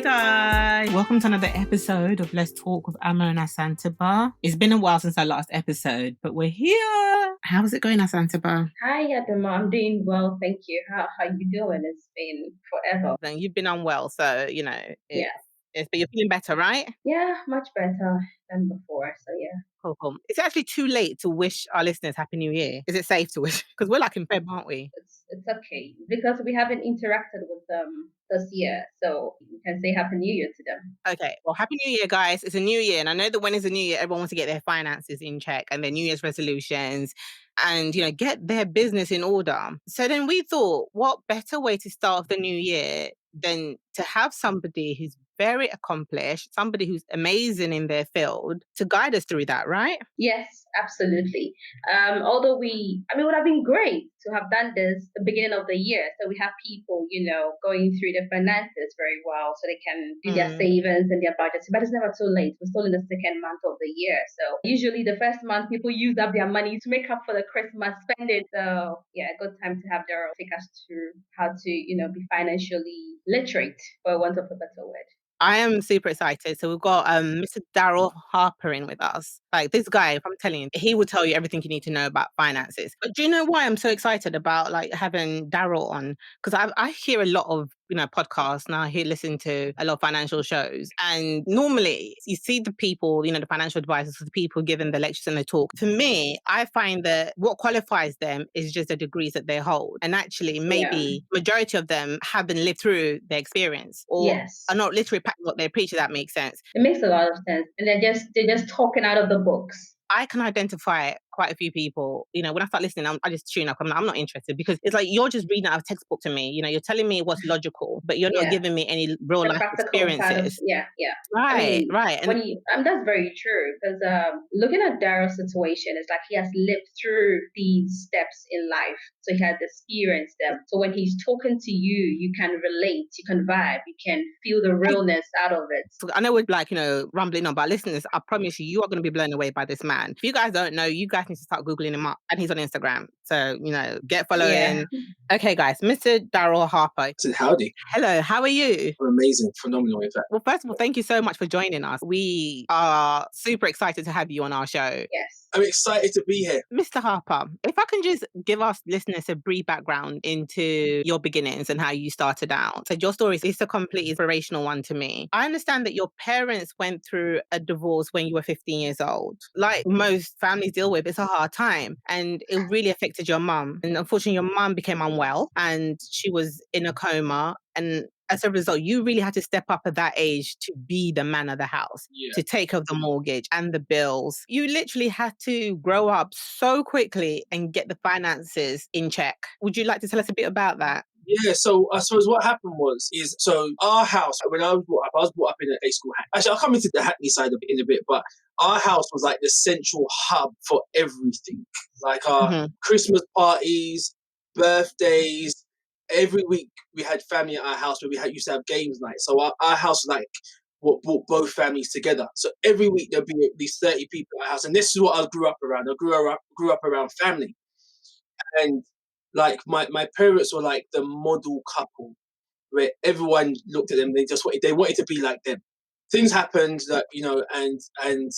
guys, welcome to another episode of Let's Talk with Ama and Asantseba. It's been a while since our last episode, but we're here. How's it going, Asantseba? Hi, Adama. I'm doing well, thank you. How you doing? It's been forever. Then you've been unwell, so Yeah. but you're feeling better, right? Yeah, much better than before. So yeah. Cool. It's actually too late to wish our listeners Happy New Year. Is it safe to wish? Because we're like in Feb, aren't we? It's okay because we haven't interacted with them this year, so you can say Happy New Year to them. Okay, well, Happy New Year, guys. It's a new year, and I know that when it's a new year, everyone wants to get their finances in check and their New Year's resolutions and, get their business in order. So then we thought, what better way to start off the new year than to have somebody who's very accomplished, somebody who's amazing in their field to guide us through that, right? Yes, absolutely. Although it would have been great to have done this at the beginning of the year. So we have people, going through their finances very well so they can do their savings and their budgets. But it's never too late. We're still in the second month of the year. So usually the first month people use up their money to make up for the Christmas spending. So yeah, a good time to have Daryl take us through how to, be financially literate, for want of a better word. I am super excited. So we've got Mr. Daryl Harper in with us. Like this guy, if I'm telling you, he will tell you everything you need to know about finances. But do you know why I'm so excited about having Daryl on? Because I hear a lot of podcasts now. I listen to a lot of financial shows, and normally you see the people, the financial advisors, the people giving the lectures and the talk. For me, I find that what qualifies them is just the degrees that they hold, and actually maybe majority of them haven't lived through their experience or are not literally practicing what they preach. If that makes sense. It makes a lot of sense, and they're just talking out of the books. I can identify quite a few people, when I start listening, I just tune up. I'm not interested because it's like you're just reading out of a textbook to me. You're telling me what's logical, but you're not giving me any real life experiences. Right. That's very true because looking at Daryl's situation, it's like he has lived through these steps in life, so he has experienced them. So when he's talking to you, you can relate, you can vibe, you can feel the realness out of it. So I know we're rumbling on, but listeners, I promise you are going to be blown away by this man. If you guys don't know, you guys need to start Googling him up, and he's on Instagram. So, get following. Yeah. Okay, guys, Mr. Daryl Harper. So howdy. Hello, how are you? Amazing, phenomenal, in fact. Well, first of all, thank you so much for joining us. We are super excited to have you on our show. Yes. I'm excited to be here. Mr. Harper, if I can just give us listeners a brief background into your beginnings and how you started out. So your story is a complete inspirational one to me. I understand that your parents went through a divorce when you were 15 years old. Like most families deal with, it's a hard time, and it really affected your mum. And unfortunately, your mum became unwell and she was in a coma, and as a result, you really had to step up at that age to be the man of the house, to take over the mortgage and the bills. You literally had to grow up so quickly and get the finances in check. Would you like to tell us a bit about that? Yeah, so I suppose what happened so our house, when I was brought up in a school. Actually, I'll come into the Hackney side of it in a bit, but our house was like the central hub for everything. Like our Christmas parties, birthdays, every week we had family at our house where used to have games night. So our house was like what brought both families together. So every week there'd be at least 30 people at our house. And this is what I grew up around. I grew up around family. And like my parents were like the model couple where everyone looked at them, they wanted to be like them. Things happened that, and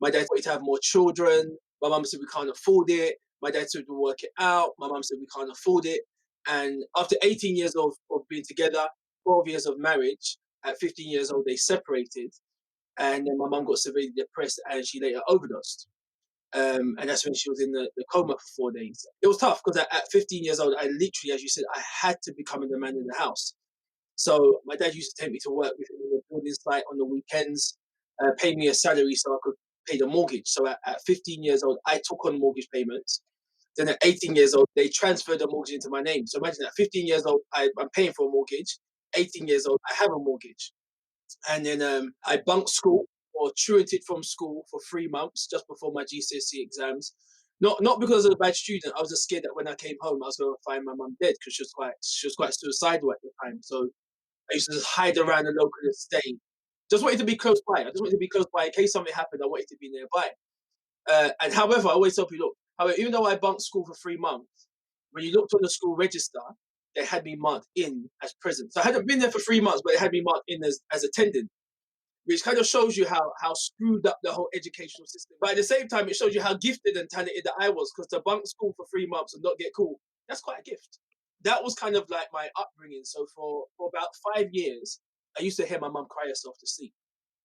my dad wanted to have more children. My mum said we can't afford it. My dad said we'll work it out. My mum said we can't afford it. And after 18 years of being together, 12 years of marriage, at 15 years old, they separated. And then my mum got severely depressed and she later overdosed. And that's when she was in the coma for 4 days. It was tough because at 15 years old, I literally, as you said, I had to become the man in the house. So my dad used to take me to work with him in the building site on the weekends, pay me a salary so I could pay the mortgage. So at 15 years old, I took on mortgage payments. Then at 18 years old, they transferred the mortgage into my name. So imagine at 15 years old, I'm paying for a mortgage. 18 years old, I have a mortgage. And then I bunked school or truanted from school for 3 months just before my GCSE exams. Not because I was a bad student. I was just scared that when I came home, I was going to find my mum dead because she was quite suicidal at the time. So I used to just hide around the local estate. Just wanted to be close by. I just wanted to be close by in case something happened. I wanted to be nearby. And however, I always tell people, look, even though I bunked school for 3 months, when you looked on the school register, they had me marked in as present. So I hadn't been there for 3 months, but they had me marked in as attending, which kind of shows you how screwed up the whole educational system. But at the same time, it shows you how gifted and talented that I was, because to bunk school for 3 months and not get called, that's quite a gift. That was kind of like my upbringing. So for about 5 years, I used to hear my mum cry herself to sleep,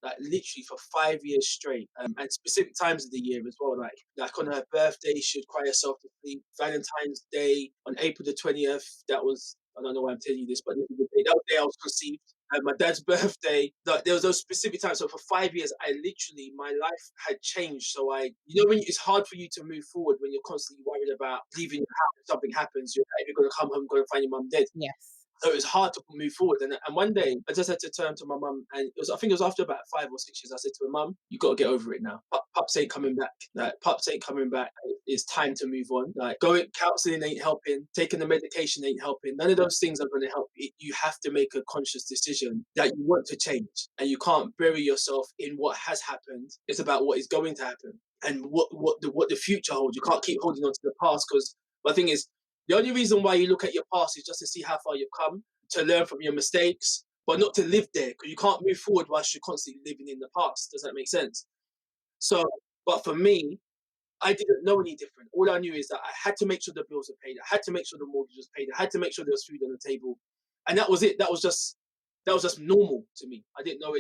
like literally for 5 years straight, and specific times of the year as well. Like on her birthday, she'd cry herself to sleep. Valentine's Day on April the 20th. That was, I don't know why I'm telling you this, but this was the day, that was the day I was conceived. And my dad's birthday, there was those specific times. So for 5 years, my life had changed. So when it's hard for you to move forward when you're constantly worried about leaving your house. If something happens, you're going to come home, going to find your mum dead. Yes. So it was hard to move forward. And one day I just had to turn to my mum, and I think it was after about 5 or 6 years, I said to her, "Mum, you got to get over it now. Pups ain't coming back. Pups ain't coming back. It's time to move on. Going counselling ain't helping. Taking the medication ain't helping. None of those things are going to help. You have to make a conscious decision that you want to change, and you can't bury yourself in what has happened. It's about what is going to happen and what the future holds. You can't keep holding on to the past, because the thing is, the only reason why you look at your past is just to see how far you've come, to learn from your mistakes, but not to live there, because you can't move forward whilst you're constantly living in the past. Does that make sense? So, but for me, I didn't know any different. All I knew is that I had to make sure the bills were paid. I had to make sure the mortgage was paid. I had to make sure there was food on the table, and that was it. That was just normal to me. I didn't know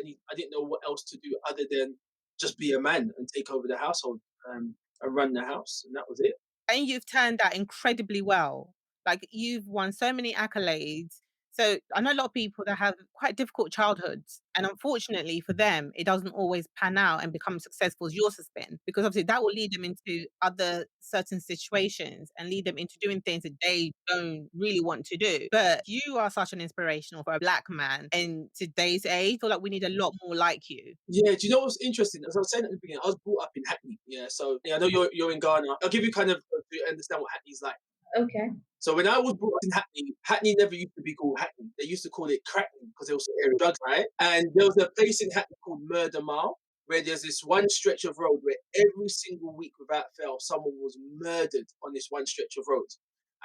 what else to do other than just be a man and take over the household, and run the house, and that was it. And you've turned that incredibly well. Like, you've won so many accolades. So I know a lot of people that have quite difficult childhoods, and unfortunately for them, it doesn't always pan out and become successful as yours has been, because obviously that will lead them into other certain situations and lead them into doing things that they don't really want to do. But you are such an inspirational for a Black man in today's age. I feel like we need a lot more like you. Yeah, do you know what's interesting? As I was saying at the beginning, I was brought up in Hackney. Yeah, so I know you're in Ghana. I'll give you kind of to understand what Hackney's like. Okay. So when I was brought up in Hackney, Hackney never used to be called Hackney. They used to call it Crackney, because they also airing drugs, right? And there was a place in Hackney called Murder Mile, where there's this one stretch of road where every single week without fail, someone was murdered on this one stretch of road.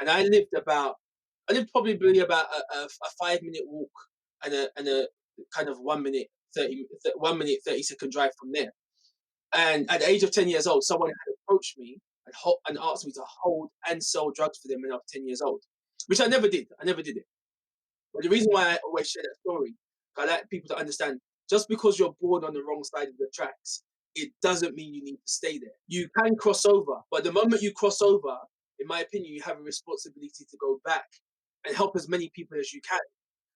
And I lived probably about a 5 minute walk and a kind of 1 minute 30 second drive from there. And at the age of 10 years old, someone had approached me and asked me to hold and sell drugs for them when I was 10 years old, which I never did. I never did it. But the reason why I always share that story, I like people to understand, just because you're born on the wrong side of the tracks, it doesn't mean you need to stay there. You can cross over, but the moment you cross over, in my opinion, you have a responsibility to go back and help as many people as you can.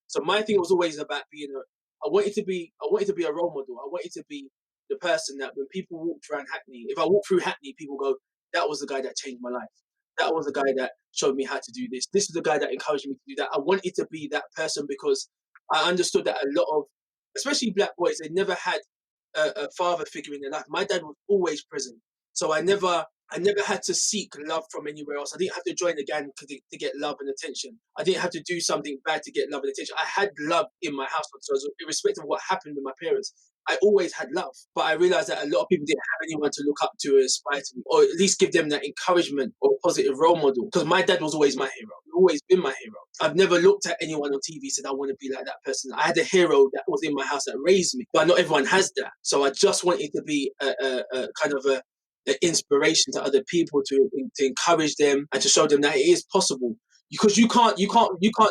So my thing was always about I wanted to be a role model. I wanted to be the person that when people walked around Hackney, if I walk through Hackney, people go, "That was the guy that changed my life. That was the guy that showed me how to do this. This is the guy that encouraged me to do that." I wanted to be that person, because I understood that a lot of, especially Black boys, they never had a father figure in their life. My dad was always present, so I never had to seek love from anywhere else. I didn't have to join the gang to get love and attention. I didn't have to do something bad to get love and attention. I had love in my household. So irrespective of what happened with my parents, I always had love. But I realized that a lot of people didn't have anyone to look up to or aspire to, or at least give them that encouragement or positive role model. Because my dad was always my hero. He's always been my hero. I've never looked at anyone on TV and said, "I want to be like that person." I had a hero that was in my house that raised me. But not everyone has that. So I just wanted to be a kind of an inspiration to other people, to encourage them and to show them that it is possible. Because you can't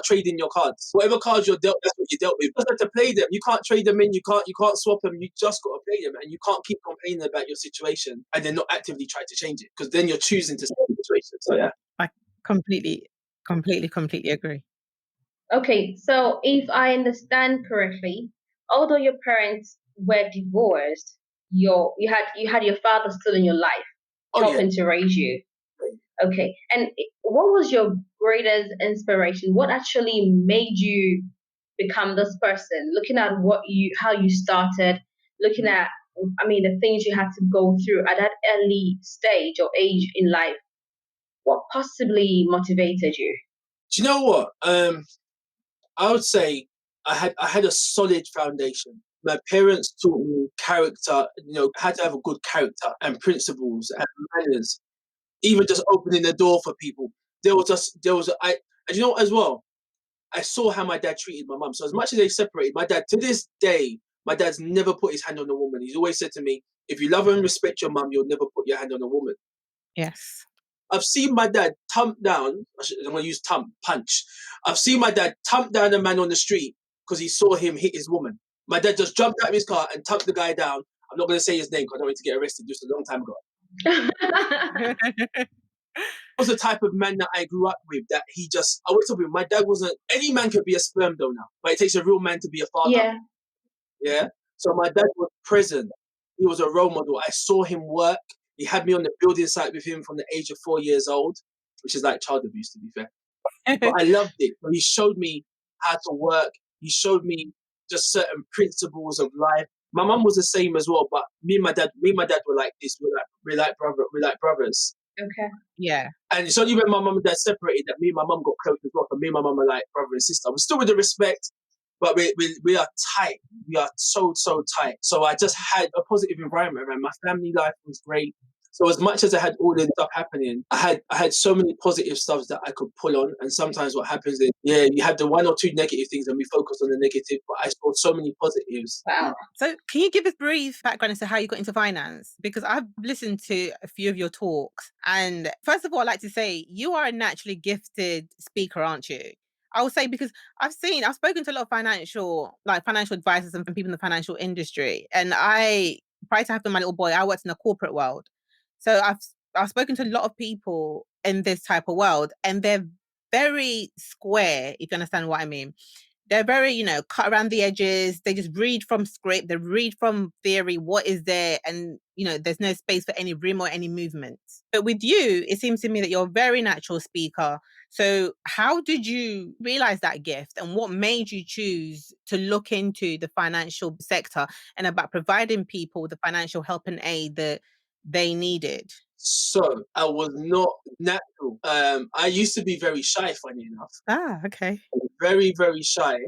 trade in your cards. Whatever cards you're dealt, that's what you're dealt with. You just have to play them. You can't trade them in. You can't swap them. You just got to play them, and you can't keep complaining about your situation and then not actively try to change it, because then you're choosing to stay in the situation. So yeah, I completely agree. Okay, so if I understand correctly, although your parents were divorced, you had your father still in your life, helping to raise you. Okay, and what was your greatest inspiration? What actually made you become this person? Looking at how you started, looking at, the things you had to go through at that early stage or age in life. What possibly motivated you? Do you know what? I would say I had a solid foundation. My parents taught me character, how to have a good character and principles and manners. Even just opening the door for people. And as well, I saw how my dad treated my mum. So as much as they separated, my dad, to this day, my dad's never put his hand on a woman. He's always said to me, if you love and respect your mum, you'll never put your hand on a woman. Yes. I've seen my dad thump down, I'm going to use punch. I've seen my dad thump down a man on the street because he saw him hit his woman. My dad just jumped out of his car and thumped the guy down. I'm not going to say his name because I don't want him to get arrested, just a long time ago. Was the type of man that I grew up with, that he just, I was talking, my dad wasn't, any man could be a sperm donor, but it takes a real man to be a father. Yeah. So my dad was present. He was a role model. I saw him work. He had me on the building site with him from the age of 4 years old, which is like child abuse, to be fair. But I loved it. So he showed me how to work. He showed me just certain principles of life. My mum was the same as well, but me and my dad were like this. We're like brothers. Okay. Yeah. And it's only when my mum and dad separated that me and my mum got close as well. And me and my mum are like brother and sister. We're still with the respect, but we are tight. We are so tight. So I just had a positive environment around. My family life was great. So as much as I had all this stuff happening, I had so many positive stuff that I could pull on. And sometimes what happens is, you have the one or two negative things and we focus on the negative, but I saw so many positives. Wow. So can you give us brief background as to how you got into finance? Because I've listened to a few of your talks. And first of all, I'd like to say you are a naturally gifted speaker, aren't you? I would say, because I've spoken to a lot of financial advisors and people in the financial industry. And prior to having my little boy, I worked in the corporate world. So I've spoken to a lot of people in this type of world, and they're very square, if you understand what I mean. They're very, cut around the edges. They just read from script. They read from theory, what is there, and, there's no space for any room or any movement. But with you, it seems to me that you're a very natural speaker. So how did you realize that gift, and what made you choose to look into the financial sector and about providing people with the financial help and aid that they needed? So I was not natural. I used to be very shy, funny enough. Ah, okay. Very, very shy.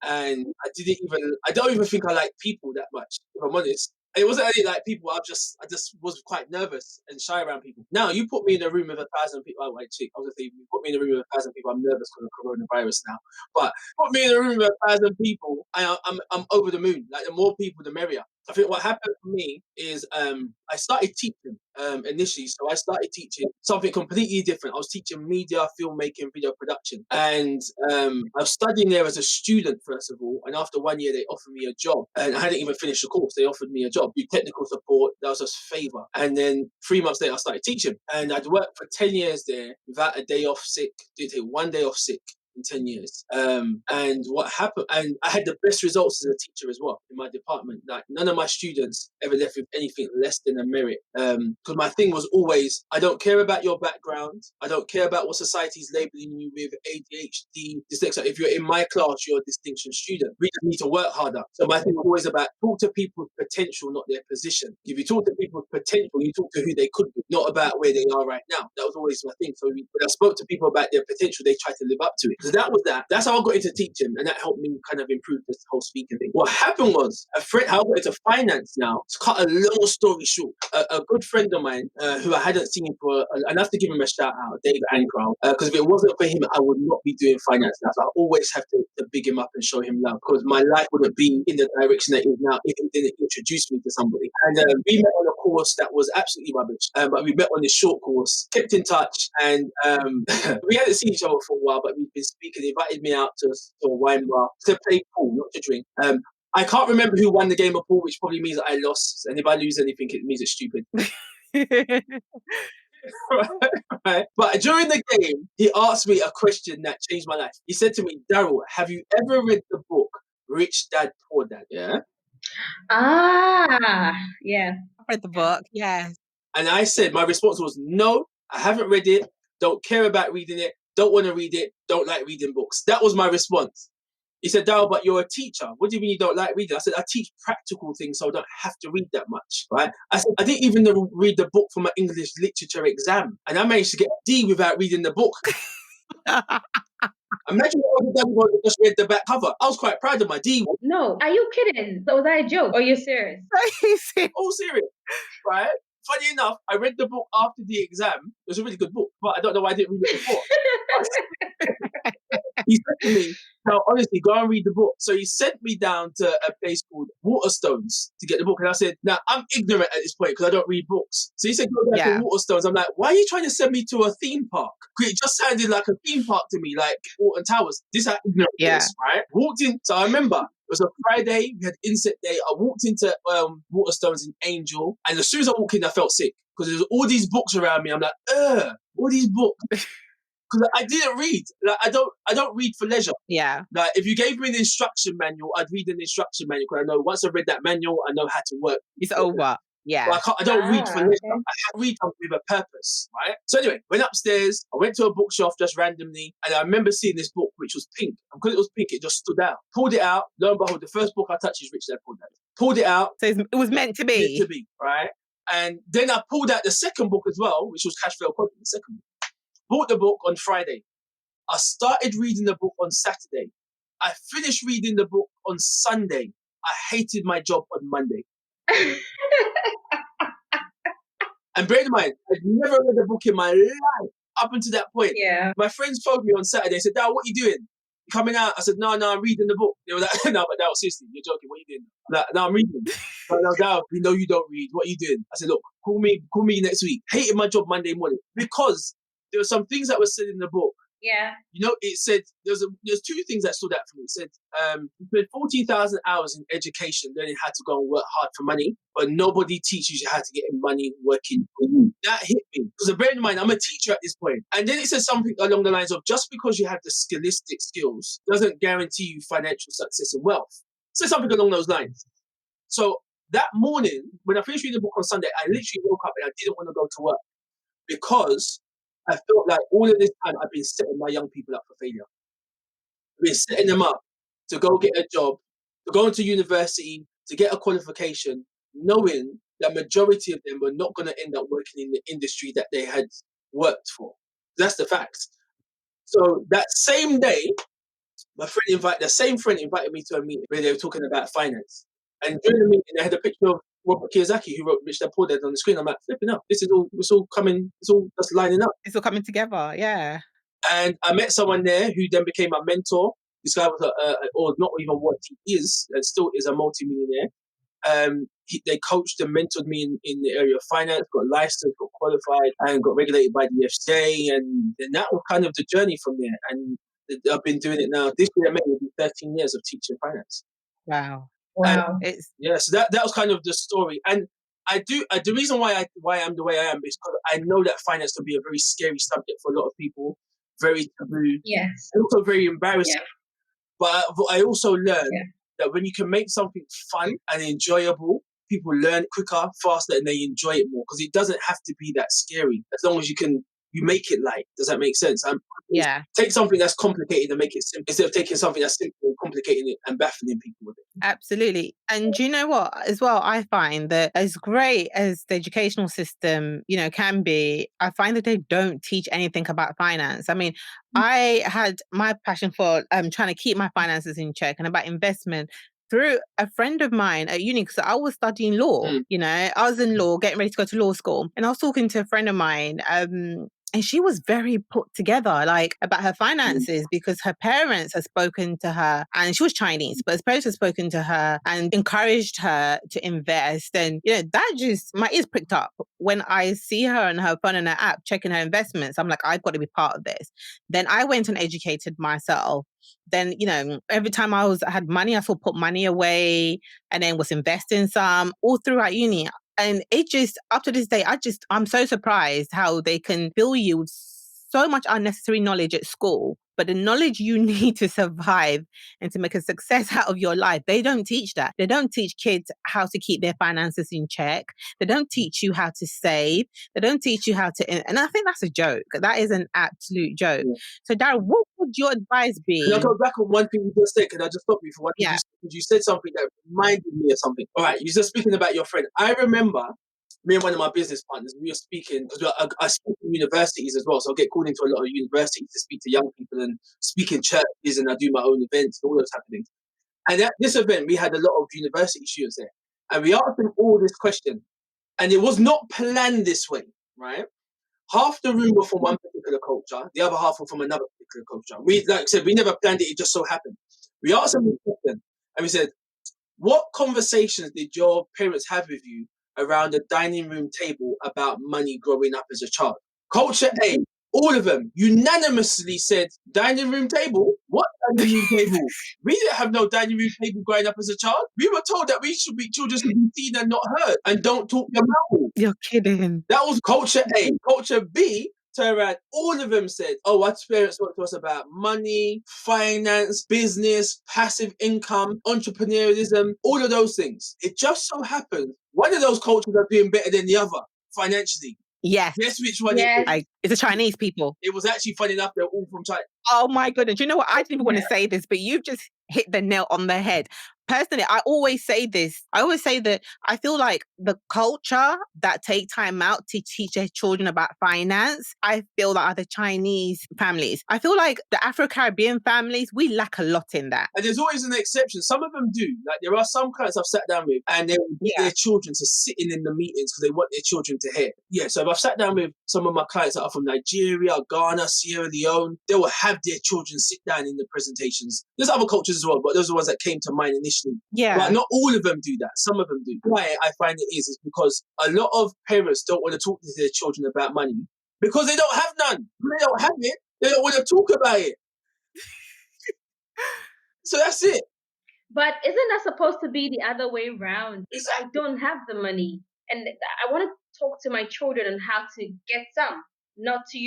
And I don't even think I like people that much, if I'm honest. It wasn't any like people, I just was quite nervous and shy around people. Now, you put me in a room with 1,000 people, I was gonna say, you put me in a room with 1,000 people, I'm nervous because of coronavirus now. But put me in a room with 1,000 people, I'm over the moon. Like, the more people, the merrier. I think what happened for me is I started teaching initially. So I started teaching something completely different. I was teaching media, filmmaking, video production. And I was studying there as a student, first of all. And after 1 year, they offered me a job. And I hadn't even finished the course. They offered me a job, do technical support. That was just favour. And then 3 months later, I started teaching. And I'd worked for 10 years there without a day off sick. Didn't take 1 day off sick in 10 years. And what happened, and I had the best results as a teacher as well in my department. Like, none of my students ever left with anything less than a merit. Because my thing was always, I don't care about your background. I don't care about what society's labeling you with, ADHD, dyslexia. If you're in my class, you're a distinction student. We just need to work harder. So my thing was always about talk to people's potential, not their position. If you talk to people's potential, you talk to who they could be, not about where they are right now. That was always my thing. So when I spoke to people about their potential, they tried to live up to it. So that was that. That's how I got into teaching, and that helped me kind of improve this whole speaking thing. What happened was, how I got into finance now, to cut a long story short, a good friend of mine who I hadn't seen and I have to give him a shout out, Dave Ancrow, because if it wasn't for him, I would not be doing finance now. So I always have to big him up and show him love, because my life wouldn't be in the direction that it is now if he didn't introduce me to somebody. And we met on a course that was absolutely rubbish, but we met on this short course, kept in touch, and we hadn't seen each other for a while, but we've been speaking. He invited me out to a wine bar to play pool, not to drink. I can't remember who won the game of pool, which probably means that I lost. And if I lose anything, it means it's stupid. Right. But during the game, he asked me a question that changed my life. He said to me, Daryl, have you ever read the book Rich Dad, Poor Dad? Yeah. Yeah. I've read the book, yes. And I said, my response was, no, I haven't read it. Don't care about reading it. Don't want to read it. Don't like reading books. That was my response. He said, Daryl, but you're a teacher. What do you mean you don't like reading? I said, I teach practical things, so I don't have to read that much, right? I said, I didn't even read the book for my English literature exam, and I managed to get a D without reading the book. Imagine what I would have just read the back cover. I was quite proud of my D. No, are you kidding? So was that a joke? Or are you serious? Oh, serious, right? Funny enough, I read the book after the exam. It was a really good book, but I don't know why I didn't read it before. He said to me, now honestly, go and read the book. So he sent me down to a place called Waterstones to get the book. And I said, now I'm ignorant at this point because I don't read books. So he said, go down to Yeah. Waterstones. I'm like, why are you trying to send me to a theme park? Because it just sounded like a theme park to me, like Alton Towers. This is how ignorant it Yeah. is, right? Walked in. So I remember it was a Friday. We had inset day. I walked into Waterstones in Angel. And as soon as I walked in, I felt sick because there's all these books around me. I'm like, all these books. Because I didn't read. Like I don't read for leisure. Yeah. Like if you gave me an instruction manual, I'd read an instruction manual because I know once I read that manual, I know how to work. It's over. Yeah. But I don't read for leisure. Okay. I read with a purpose, right? So anyway, went upstairs. I went to a bookshelf just randomly, and I remember seeing this book which was pink. And because it was pink, it just stood out. Pulled it out. Lo and behold, the first book I touched is Rich Dad Poor Dad. Pulled it out. So it was meant to be. Meant to be, right? And then I pulled out the second book as well, which was Cash Flow Quality, the second book. Bought the book on Friday. I started reading the book on Saturday. I finished reading the book on Sunday. I hated my job on Monday. And bear in mind, I'd never read a book in my life up until that point. Yeah. My friends phoned me on Saturday and said, Dad, what are you doing? You coming out? I said, no, I'm reading the book. They were like, no, but Dad, seriously, you're joking. What are you doing? I'm like, no, I'm reading. No, Dad, we know you don't read. What are you doing? I said, look, call me next week. Hated my job Monday morning because there were some things that were said in the book. Yeah. You know, it said there's two things that stood out for me. It said you spend 14,000 hours in education learning how to go and work hard for money, but nobody teaches you how to get money working for you. That hit me because bear in mind I'm a teacher at this point. And then it said something along the lines of just because you have the scholastic skills doesn't guarantee you financial success and wealth. So something along those lines. So that morning when I finished reading the book on Sunday, I literally woke up and I didn't want to go to work because I felt like all of this time I've been setting my young people up for failure. I've been setting them up to go get a job, to go into university, to get a qualification, knowing that majority of them were not going to end up working in the industry that they had worked for. That's the facts. So that same day, the same friend invited me to a meeting where they were talking about finance. And during the meeting, they had a picture of Robert Kiyosaki, who wrote Rich Dad Poor Dad, on the screen. I'm like, flipping up. It's all coming, it's all just lining up. It's all coming together, yeah. And I met someone there who then became my mentor. This guy was or not even what he is, and still is a multi-millionaire. They coached and mentored me in the area of finance, got licensed, got qualified, and got regulated by the FCA. And that was kind of the journey from there. And I've been doing it now. This year, maybe 13 years of teaching finance. Wow. Wow. So that was kind of the story. And the reason why I am the way I am is because I know that finance can be a very scary subject for a lot of people, very taboo, Yes. and also very embarrassing. Yeah. But I also learned that when you can make something fun and enjoyable, people learn quicker, faster, and they enjoy it more because it doesn't have to be that scary as long as you make it light. Does that make sense? Yeah. Take something that's complicated and make it simple instead of taking something that's simple and complicating it and baffling people with it. Absolutely. And do you know what, as well, I find that as great as the educational system, can be, I find that they don't teach anything about finance. I mean, I had my passion for trying to keep my finances in check and about investment through a friend of mine at uni, because I was studying law. I was in law, getting ready to go to law school. And I was talking to a friend of mine, and she was very put together, like, about her finances because her parents had spoken to her, and she was Chinese, but her parents had spoken to her and encouraged her to invest. And, that just, my ears pricked up when I see her on her phone and her app checking her investments. I'm like, I've got to be part of this. Then I went and educated myself. Then, every time I had money, I still put money away and then was investing some all throughout uni. And it just, up to this day, I'm so surprised how they can fill you with so much unnecessary knowledge at school. But the knowledge you need to survive and to make a success out of your life, they don't teach that. They don't teach kids how to keep their finances in check. They don't teach you how to save. They don't teach you how to, and I think that's a joke. That is an absolute joke. Yeah. So Daryl, what would your advice be? Can I go back on one thing you just said? Can I just stop you for one thing? Yeah. You said something that reminded me of something. All right, you're just speaking about your friend. I remember me and one of my business partners, we were speaking, because I speak in universities as well, so I get called into a lot of universities to speak to young people and speak in churches, and I do my own events and all those type of things. And at this event, we had a lot of university students there, and we asked them all this question, and it was not planned this way, right? half the room were from one particular culture, the other half were from another particular culture. We, like I said, we never planned it, it just so happened. We asked them a question and we said, what conversations did your parents have with you around the dining room table about money growing up as a child? Culture A, all of them unanimously said, dining room table? What dining room table? We didn't have no dining room table growing up as a child. We were told that children should be seen and not heard, and don't talk your mouth. You're kidding. That was culture A. Culture B, turned around, all of them said, oh, our parents spoke to us about money, finance, business, passive income, entrepreneurialism, all of those things. It just so happens one of those cultures are doing better than the other financially. Yes. Guess which one Yes. it is? It's the Chinese people. It was actually funny enough, they're all from China. Oh my goodness. You know what? I didn't even want to say this, but you've just hit the nail on the head. Personally, I always say this. I always say that I feel like the culture that take time out to teach their children about finance, I feel that are the Chinese families. I feel like the Afro-Caribbean families, we lack a lot in that. And there's always an exception. Some of them do. Like there are some clients I've sat down with and they will get their children to sit in the meetings because they want their children to hear. Yeah, so if I've sat down with some of my clients that are from Nigeria, Ghana, Sierra Leone, they will have their children sit down in the presentations. There's other cultures as well, but those are the ones that came to mind initially. Yeah. But not all of them do that. Some of them do. Why I find it is because a lot of parents don't want to talk to their children about money because they don't have none. They don't have it. They don't want to talk about it. So that's it. But isn't that supposed to be the other way around? If Exactly. I don't have the money and I want to talk to my children on how to get some, not to,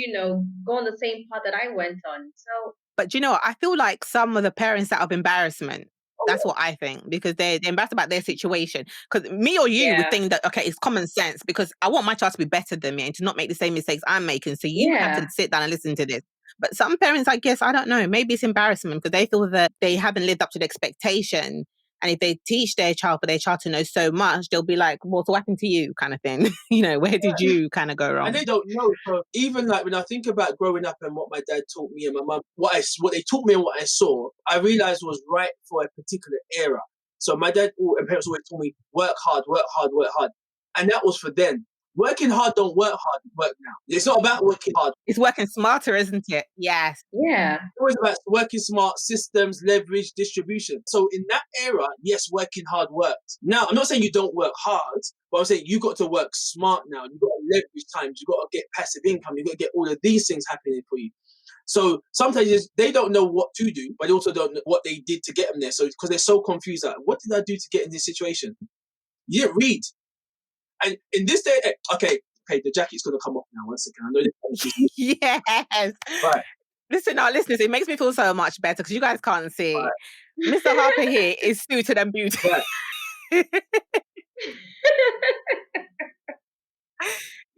go on the same path that I went on. So, But you know what? I feel like some of the parents out of embarrassment. That's what I think, because they're embarrassed about their situation. Because me or you would think that, okay, it's common sense because I want my child to be better than me and to not make the same mistakes I'm making. So you have to sit down and listen to this. But some parents, I guess, I don't know, maybe it's embarrassment because they feel that they haven't lived up to the expectation. And if they teach their child for their child to know so much, they'll be like, well, so what happened to you kind of thing? Where did you kind of go wrong? And they don't know. So even like when I think about growing up and what my dad taught me and my mum, what they taught me and what I saw, I realized was right for a particular era. So my dad and parents always told me, work hard, work hard, work hard. And that was for them. Working hard don't work hard, work now. It's not about working hard. It's working smarter, isn't it? Yes. Yeah. It's always about working smart, systems, leverage, distribution. So in that era, yes, working hard worked. Now, I'm not saying you don't work hard, but I'm saying you got to work smart now. You've got to leverage times. You've got to get passive income. You've got to get all of these things happening for you. So sometimes they don't know what to do, but they also don't know what they did to get them there. So because they're so confused, like, what did I do to get in this situation? You didn't read. And in this day, okay, the jacket's going to come off now. 1 second. I know this. Yes. Right. Listen, our listeners, it makes me feel so much better because you guys can't see. Right. Mr. Harper here is suited and beautiful. Right.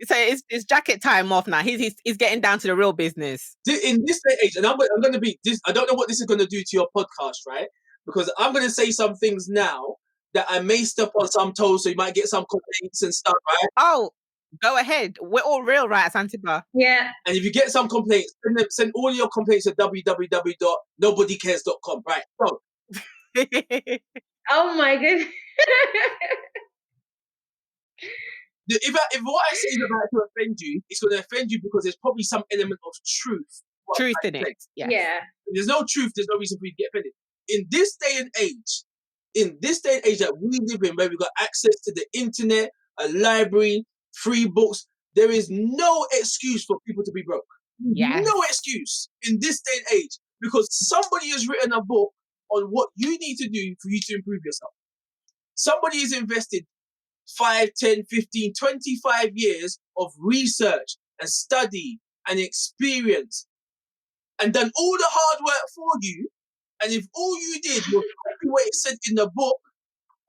So it's jacket time off now. He's getting down to the real business. In this day and age, and I'm going to be this. I don't know what this is going to do to your podcast, right? Because I'm going to say some things now that I may step on some toes, so you might get some complaints and stuff, right? Oh, go ahead. We're all real, right, Asantseba? Yeah. And if you get some complaints, send all your complaints to www.nobodycares.com, right? So, Oh my goodness. if what I say is about to offend you, it's going to offend you because there's probably some element of truth. Truth in it. Yes. Yeah. If there's no truth, there's no reason for you to get offended. In this day and age that we live in, where we've got access to the internet, a library, free books, there is no excuse for people to be broke. Yes. No excuse in this day and age, because somebody has written a book on what you need to do for you to improve yourself. Somebody has invested 5, 10, 15, 25 years of research and study and experience and done all the hard work for you. And if all you did was copy what it said in the book,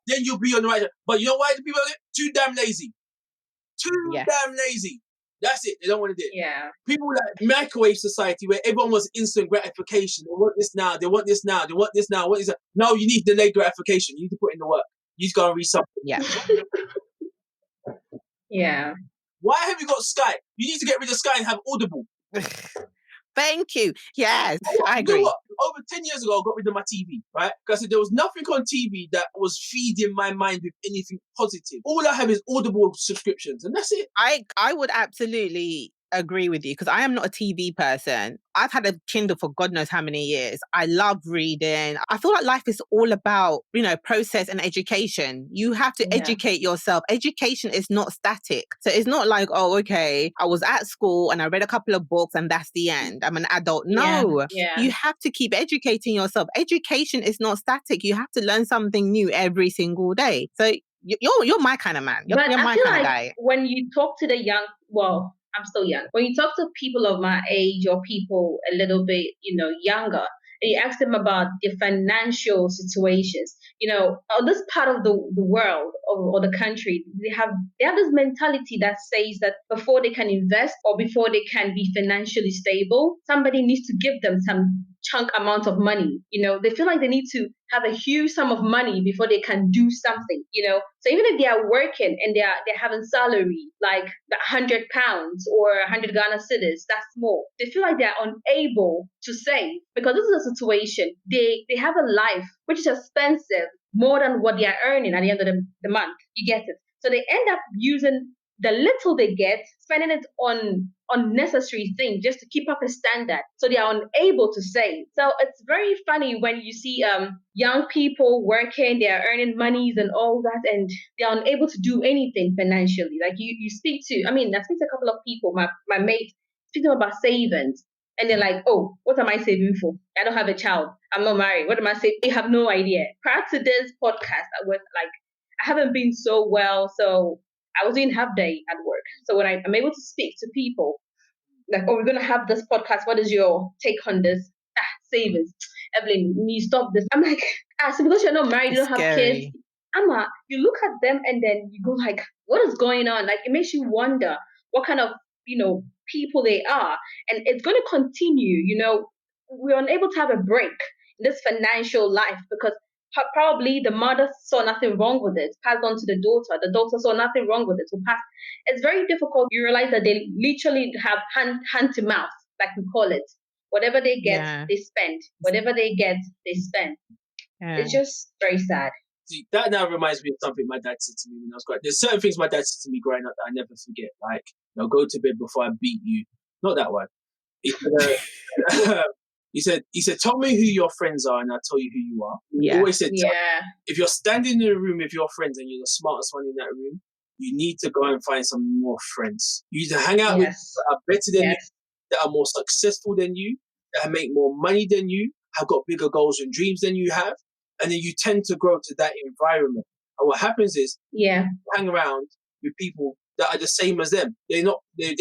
then you'll be on the right track. But you know why the people are too damn lazy? Damn lazy. That's it. They don't want to do it. Yeah. People like microwave society where everyone wants instant gratification. They want this now. They want this now. They want this now. What is it? No, you need delayed gratification. You need to put in the work. You need to go and read something. Yeah. Yeah. Why have you got Skype? You need to get rid of Sky and have Audible. Thank you. Yes, I You know agree. what? Over 10 years ago, I got rid of my TV, right? Because I said there was nothing on TV that was feeding my mind with anything positive. All I have is Audible subscriptions, and that's it. I would absolutely agree with you because I am not a TV person. I've had a Kindle for God knows how many years. I love reading. I feel like life is all about, process and education. You have to educate yourself. Education is not static. So it's not like, oh, okay, I was at school and I read a couple of books and that's the end. I'm an adult. No, you have to keep educating yourself. Education is not static. You have to learn something new every single day. So you're my kind of man. You're But I my feel kind of like guy. when you talk to the young, well, I'm still young. When you talk to people of my age or people a little bit, younger, and you ask them about their financial situations, on this part of the world or the country, they have this mentality that says that before they can invest or before they can be financially stable, somebody needs to give them some chunk amount of money. They feel like they need to have a huge sum of money before they can do something. So even if they are working and they're having salary like £100 or 100 Ghana cedis, that's small. They feel like they're unable to save because this is a situation. They have a life which is expensive more than what they are earning at the end of the month. You get it? So they end up using the little they get, spending it on unnecessary things just to keep up a standard. So they are unable to save. So it's very funny when you see young people working, they are earning monies and all that, and they are unable to do anything financially. Like you speak to, I speak to a couple of people, my mates, speak to them about savings. And they're like, oh, what am I saving for? I don't have a child. I'm not married. What am I saving? They have no idea. Prior to this podcast, I was like, I haven't been so well. So I was doing half day at work. So when I'm able to speak to people, like, oh, we're going to have this podcast. What is your take on this? Savings. Evelyn, you stop this. I'm like, so because you're not married, you don't have kids. Ama, you look at them and then you go like, what is going on? Like, it makes you wonder what kind of, people they are. And it's going to continue, we're unable to have a break in this financial life because probably the mother saw nothing wrong with it, passed on to the daughter saw nothing wrong with it, so passed. It's very difficult. You realize that they literally have hand to mouth, like we call it. Whatever they get, they spend. Whatever they get, they spend. It's just very sad. See, that now reminds me of something my dad said to me when I was growing up. There's certain things my dad said to me growing up that I never forget. Like, go to bed before I beat you. Not that one. He said, tell me who your friends are and I'll tell you who you are. He always said, if you're standing in a room with your friends and you're the smartest one in that room, you need to go and find some more friends. You need to hang out with people that are better than you, that are more successful than you, that make more money than you, have got bigger goals and dreams than you have. And then you tend to grow to that environment. And what happens is, you hang around with people that are the same as them. They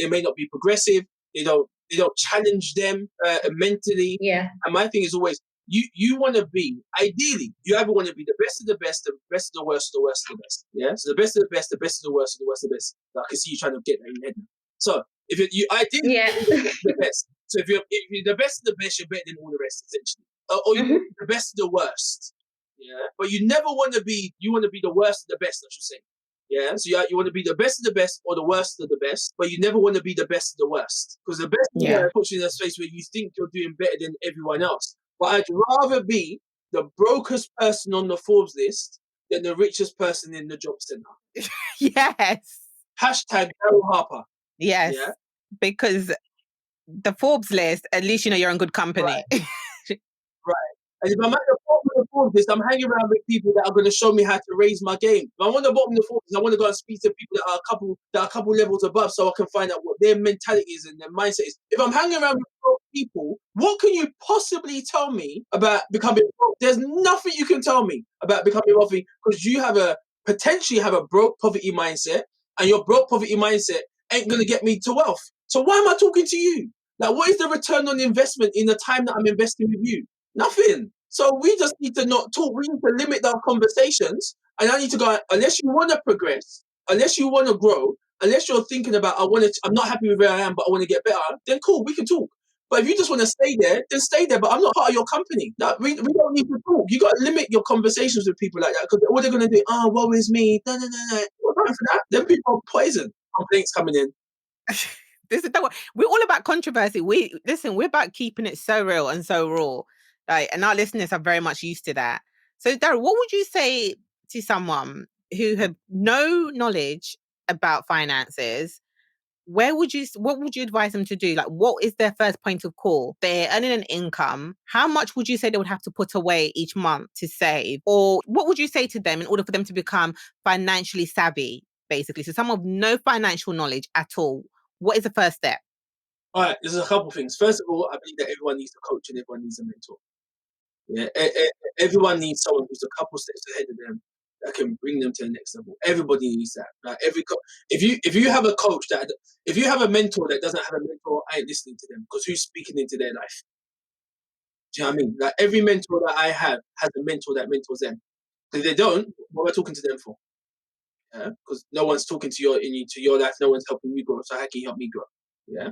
may not be progressive. They don't challenge them mentally. And my thing is always, you want to be, ideally, you either want to be the best of the best, the best of the worst, the worst of the best. Yeah. So the best of the best, the best of the worst, the worst of the best. I can see you trying to get that in your head now. So if you ideally the best. So if you're the best of the best, you're better than all the rest, essentially. Or you're the best of the worst. Yeah, but you never want to be. You want to be the worst of the best, I should say. Yeah, so you want to be the best of the best or the worst of the best, but you never want to be the best of the worst, because the best puts you in a space where you think you're doing better than everyone else. But I'd rather be the brokest person on the Forbes list than the richest person in the job center. Yes. Hashtag Daryl Harper. Yes. Yeah? Because the Forbes list, at least you're in good company. Right. And if I'm at the bottom of the Forbes list, I'm hanging around with people that are going to show me how to raise my game. If I'm on the bottom of the Forbes list, I want to go and speak to people that are a couple levels above, so I can find out what their mentality is and their mindset is. If I'm hanging around with broke people, what can you possibly tell me about becoming broke? There's nothing you can tell me about becoming wealthy, because you potentially have a broke poverty mindset, and your broke poverty mindset ain't going to get me to wealth. So why am I talking to you? Like, what is the return on investment in the time that I'm investing with you? Nothing. So we just need to not talk. We need to limit our conversations. And I need to go, unless you want to progress, unless you want to grow, unless you're thinking about, I'm not happy with where I am, but I want to get better, then cool, we can talk. But if you just want to stay there, then stay there. But I'm not part of your company. No, we don't need to talk. You got to limit your conversations with people like that, because what they're going to do, woe is me. No. What time for that? Then people are poison. Complaints coming in. We're all about controversy. We're about keeping it so real and so raw. And our listeners are very much used to that. So, Daryl, what would you say to someone who have no knowledge about finances, what would you advise them to do? Like, what is their first point of call? They're earning an income. How much would you say they would have to put away each month to save? Or what would you say to them in order for them to become financially savvy, basically? So someone with no financial knowledge at all, what is the first step? All right, there's a couple things. First of all, I believe that everyone needs a coach and everyone needs a mentor. Yeah, everyone needs someone who's a couple steps ahead of them that can bring them to the next level. Everybody needs that. Like if you have a coach if you have a mentor that doesn't have a mentor, I ain't listening to them because who's speaking into their life? Do you know what I mean? Like every mentor that I have has a mentor that mentors them. If they don't, what am I talking to them for? Yeah, because no one's talking to your life. No one's helping you grow. So how can you help me grow? Yeah.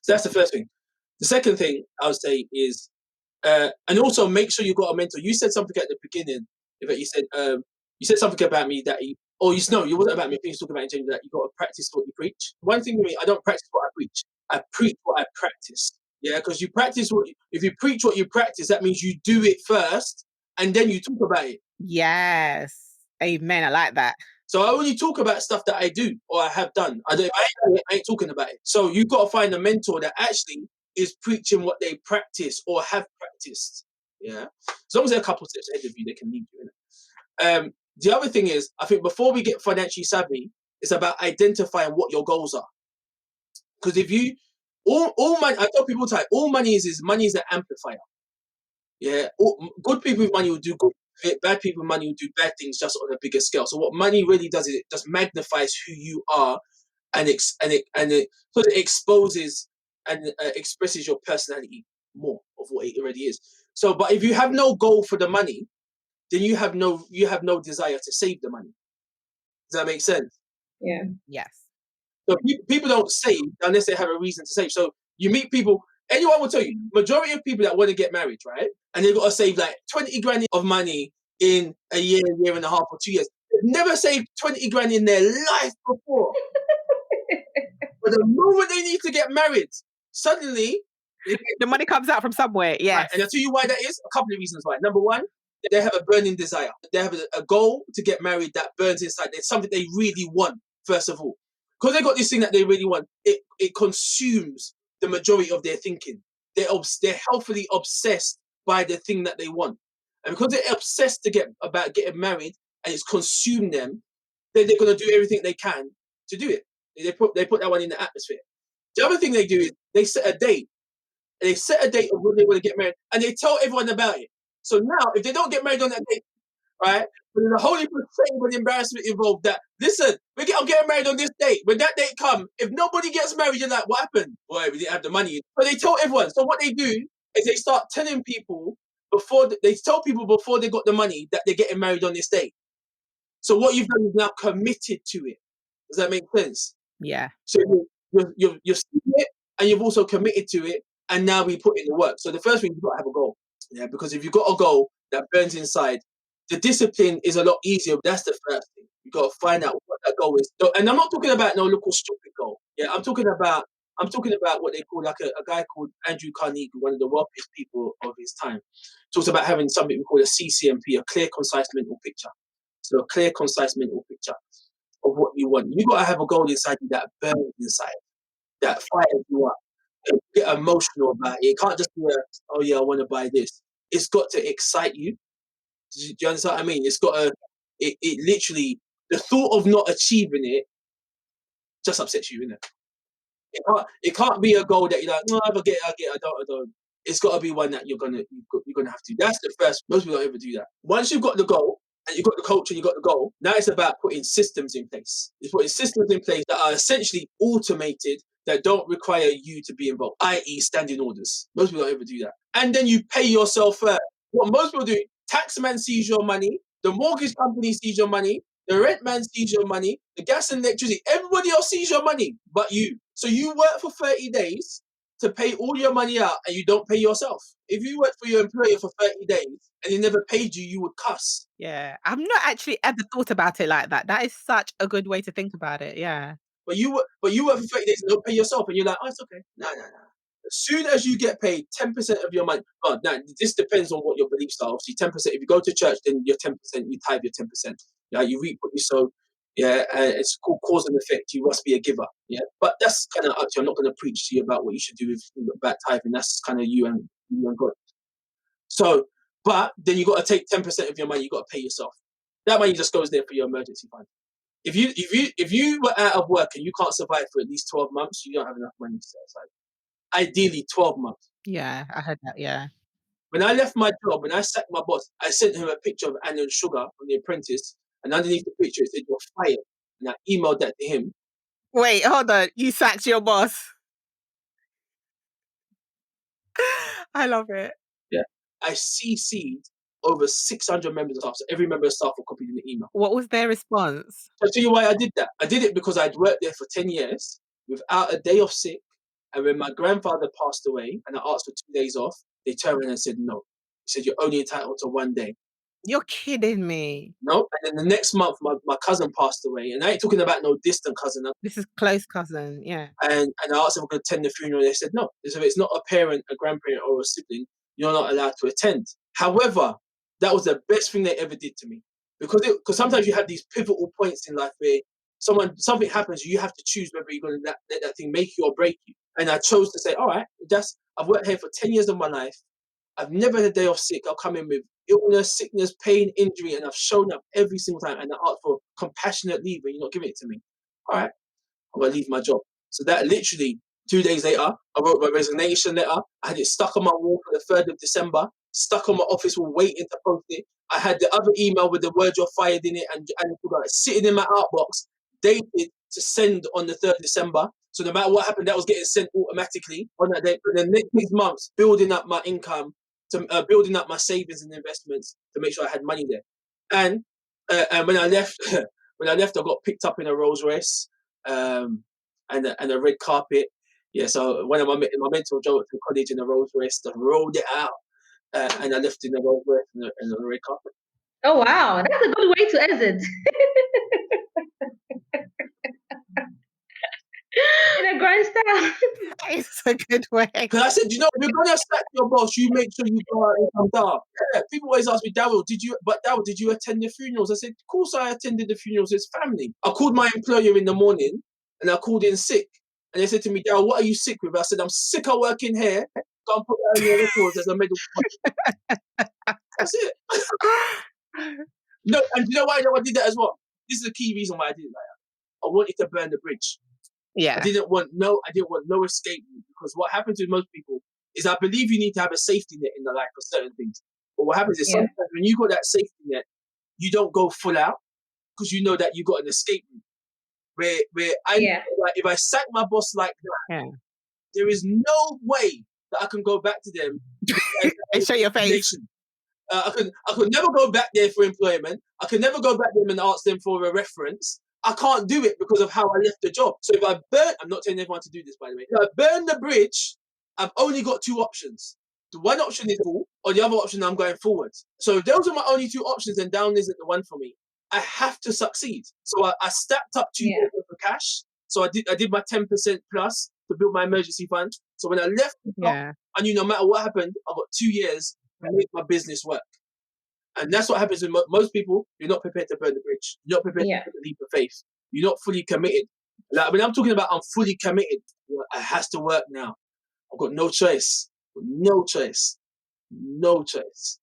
So that's the first thing. The second thing I would say is, and also make sure you got a mentor. You said something at the beginning. You said something about me that you wasn't about me. I think you talking about James that you got to practice what you preach. One thing with me, I don't practice what I preach. I preach what I practice. Yeah, because if you preach what you practice, that means you do it first and then you talk about it. Yes. Amen. I like that. So I only talk about stuff that I do or I have done. I ain't talking about it. So you've got to find a mentor that actually is preaching what they practice or have practiced. Yeah. As long as they're a couple steps ahead of you, they can lead you in it. The other thing is, I think before we get financially savvy, it's about identifying what your goals are. Because if you all money, I tell people all money is money is an amplifier. Yeah, good people with money will do good. Bad people with money will do bad things just on a bigger scale. So what money really does is it just magnifies who you are, and it sort of exposes and expresses your personality more of what it already is. So, but if you have no goal for the money, then you have no desire to save the money. Does that make sense? Yeah. Yes. So people don't save unless they have a reason to save. So you meet people. Anyone will tell you, majority of people that want to get married, right? And they've got to save like 20 grand of money in a year and a half or 2 years. They've never saved 20 grand in their life before. But the moment they need to get married, suddenly the money comes out from somewhere. Yes. Right. And I'll tell you why that is. A couple of reasons why. Number one, they have a burning desire. They have a goal to get married that burns inside. It's something they really want, first of all. Because they got this thing that they really want, it consumes the majority of their thinking. They're healthily obsessed by the thing that they want. And because they're obsessed about getting married and it's consumed them, then they're going to do everything they can to do it. They put that one in the atmosphere. The other thing they do is they set a date. They set a date of when they want to get married, and they tell everyone about it. So now, if they don't get married on that date, right, there's a whole heap of shame and embarrassment involved. That listen, I'm getting married on this date. When that date comes, if nobody gets married, you're like, what happened? Boy, we didn't have the money. But they tell everyone. So what they do is they start telling people before they got the money that they're getting married on this date. So what you've done is now committed to it. Does that make sense? Yeah. So you're seeing it, and you've also committed to it. And now we put in the work. So the first thing, you've got to have a goal. Yeah, because if you've got a goal that burns inside, the discipline is a lot easier. That's the first thing. You've got to find out what that goal is. So, and I'm not talking about no little stupid goal. Yeah, I'm talking about what they call like a guy called Andrew Carnegie, one of the wealthiest people of his time. Talks about having something we call a CCMP, a clear, concise mental picture. So a clear, concise mental picture of what you want. You've got to have a goal inside you that burns inside, that fires you up. Get emotional about it. It can't just be oh yeah, I want to buy this. It's got to excite you. Do you understand what I mean? It's got to, it literally, the thought of not achieving it just upsets you, innit? It can't be a goal that you're like, no, I get it, I don't. It's got to be one that you're gonna have to. That's the first. Most people don't ever do that. Once you've got the goal and you've got the coach and you've got the goal, now it's about putting systems in place. It's putting systems in place that are essentially automated, that don't require you to be involved, i.e. standing orders. Most people don't ever do that. And then you pay yourself first. What most people do, tax man sees your money, the mortgage company sees your money, the rent man sees your money, the gas and electricity, everybody else sees your money but you. So you work for 30 days to pay all your money out and you don't pay yourself. If you work for your employer for 30 days and he never paid you, you would cuss. Yeah. I've not actually ever thought about it like that. That is such a good way to think about it. Yeah. But you work for 30 days and don't pay yourself, and you're like, oh, it's okay. No. As soon as you get paid 10% of your money, now this depends on what your beliefs are. Obviously, 10%. If you go to church, then your 10%, you tithe your 10%. Yeah, you reap what you sow. Yeah, it's called cause and effect. You must be a giver. Yeah, but that's kind of up to you. I'm not going to preach to you about what you should do about tithing. That's kind of you and God. So, but then you got to take 10% of your money. You got to pay yourself. That money just goes there for your emergency fund. If you were out of work and you can't survive for at least 12 months, you don't have enough money to set aside. Ideally, 12 months. Yeah, I heard that. Yeah. When I left my job, when I sacked my boss, I sent him a picture of Anna and Sugar from The Apprentice, and underneath the picture it said, "You're fired." And I emailed that to him. Wait, hold on. You sacked your boss. I love it. Yeah. I CC'd over 600 members of staff, so every member of staff will copy in the email. What was their response? I'll tell you why I did that. I did it because I'd worked there for 10 years without a day off sick, and when my grandfather passed away and I asked for 2 days off, they turned around and said no. He said, "You're only entitled to 1 day." You're kidding me. No. And then the next month, my cousin passed away, and I ain't talking about no distant cousin. This is close cousin. Yeah. And I asked them if I could attend the funeral. They said no. They said, if it's not a parent, a grandparent, or a sibling, you're not allowed to attend. However, that was the best thing they ever did to me, because sometimes you have these pivotal points in life where something happens, you have to choose whether you're going to let that thing make you or break you. And I chose to say, all right, I've worked here for 10 years of my life. I've never had a day off sick. I'll come in with illness, sickness, pain, injury, and I've shown up every single time. And I asked for compassionate leave, and you're not giving it to me. All right, I'm gonna leave my job. So that literally 2 days later, I wrote my resignation letter. I had it stuck on my wall for the 3rd of December, stuck on my office wall, waiting to post it. I had the other email with the word "you're fired" in it, and sitting in my outbox, dated to send on the 3rd of December. So no matter what happened, that was getting sent automatically on that day. For the next months, building up my income, building up my savings and investments to make sure I had money there. And when I left, I got picked up in a Rolls Royce. And a red carpet. Yeah, so one of my mentor drove to college in a Rolls Royce, just rolled it out, and I left in a Rolls Royce and a red carpet. Oh wow, that's a good way to exit. In a grand style. It's a good way. Because I said, if you're gonna sack your boss, you make sure you go out and come down. Yeah, people always ask me, Daryl, did you attend the funerals? I said, of course I attended the funerals. It's family. I called my employer in the morning and I called in sick. And they said to me, Daryl, what are you sick with? I said, I'm sick of working here. Go and put that on your records as a medical. That's it. No, and you know why I did that as well? This is the key reason why I did it like that. I wanted to burn the bridge. Yeah. I didn't want no escape route, because what happens with most people is, I believe you need to have a safety net in the life for certain things. But what happens is sometimes when you got that safety net, you don't go full out because you know that you got an escape route. Where like, if I sack my boss like that, there is no way that I can go back to them and show your face. I could never go back there for employment. I could never go back there and ask them for a reference. I can't do it because of how I left the job. So if I'm not telling everyone to do this, by the way. If I burn the bridge, I've only got 2 options. The one option is full, or the other option, I'm going forward. So if those are my only 2 options, and down isn't the one for me, I have to succeed. So I stacked up 2 years of cash. So I did my 10% plus to build my emergency fund. So when I left the job, I knew no matter what happened, I've got 2 years to make my business work. And that's what happens with most people. You're not prepared to burn the bridge. You're not prepared to take a leap of faith. You're not fully committed. Like, when I'm talking about I'm fully committed, it has to work now. I've got no choice. No choice. No choice.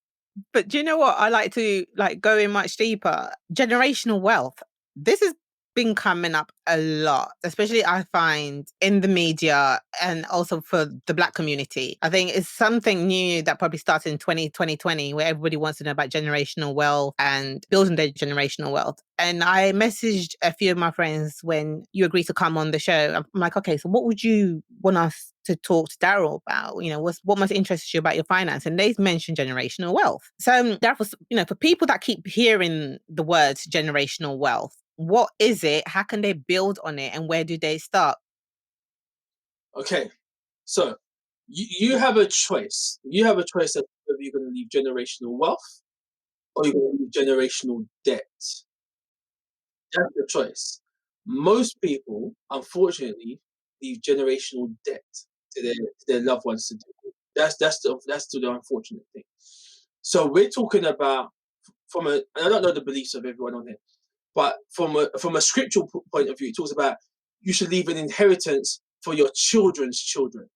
But do you know what? I like to go in much deeper. Generational wealth. This has been coming up a lot, especially I find in the media and also for the Black community. I think it's something new that probably started in 2020, where everybody wants to know about generational wealth and building their generational wealth. And I messaged a few of my friends when you agreed to come on the show. I'm like, okay, so what would you want us to talk to Daryl about? What most interests you about your finance? And they mentioned generational wealth. So Daryl, for people that keep hearing the words generational wealth, what is it? How can they build on it? And where do they start? Okay, so you have a choice. You have a choice of whether you're going to leave generational wealth or you're going to leave generational debt. That's the choice. Most people, unfortunately, leave generational debt to their loved ones to do. That's the unfortunate thing. So we're talking about and I don't know the beliefs of everyone on here, But from a scriptural point of view, it talks about you should leave an inheritance for your children's children.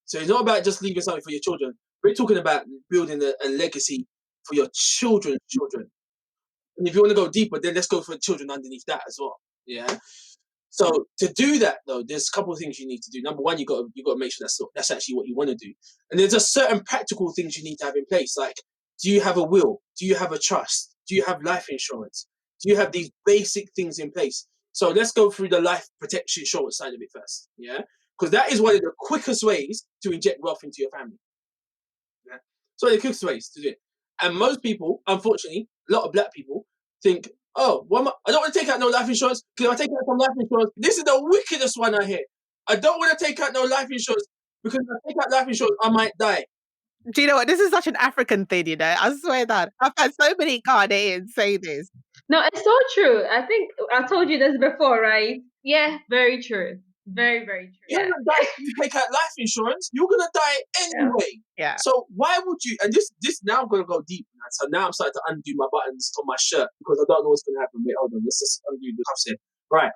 So it's not about just leaving something for your children. We're talking about building a legacy for your children's children. And if you want to go deeper, then let's go for children underneath that as well. Yeah. So to do that, though, there's a couple of things you need to do. Number one, you got to make sure that's actually what you want to do. And there's just certain practical things you need to have in place. Like, do you have a will? Do you have a trust? Do you have life insurance? Do you have these basic things in place? So let's go through the life protection insurance side of it first. Yeah, because that is one of the quickest ways to inject wealth into your family. Yeah, so the quickest ways to do it. And most people, unfortunately, a lot of black people think, oh, I don't want to take out no life insurance because if I take out some life insurance, this is the wickedest one I hear. I don't want to take out no life insurance because if I take out life insurance, I might die. Do you know what? This is such an African thing, you know? I swear that. I've had so many Ghanaians say this. No, it's so true. I think I told you this before, right? Yeah, very true. Very, very true. You're gonna die if you take out life insurance. You're gonna die anyway. Yeah. So why would you? And this now I'm gonna go deep. Now. So now I'm starting to undo my buttons on my shirt because I don't know what's gonna happen. Wait, hold on. Let's just undo the cuffs here. Right.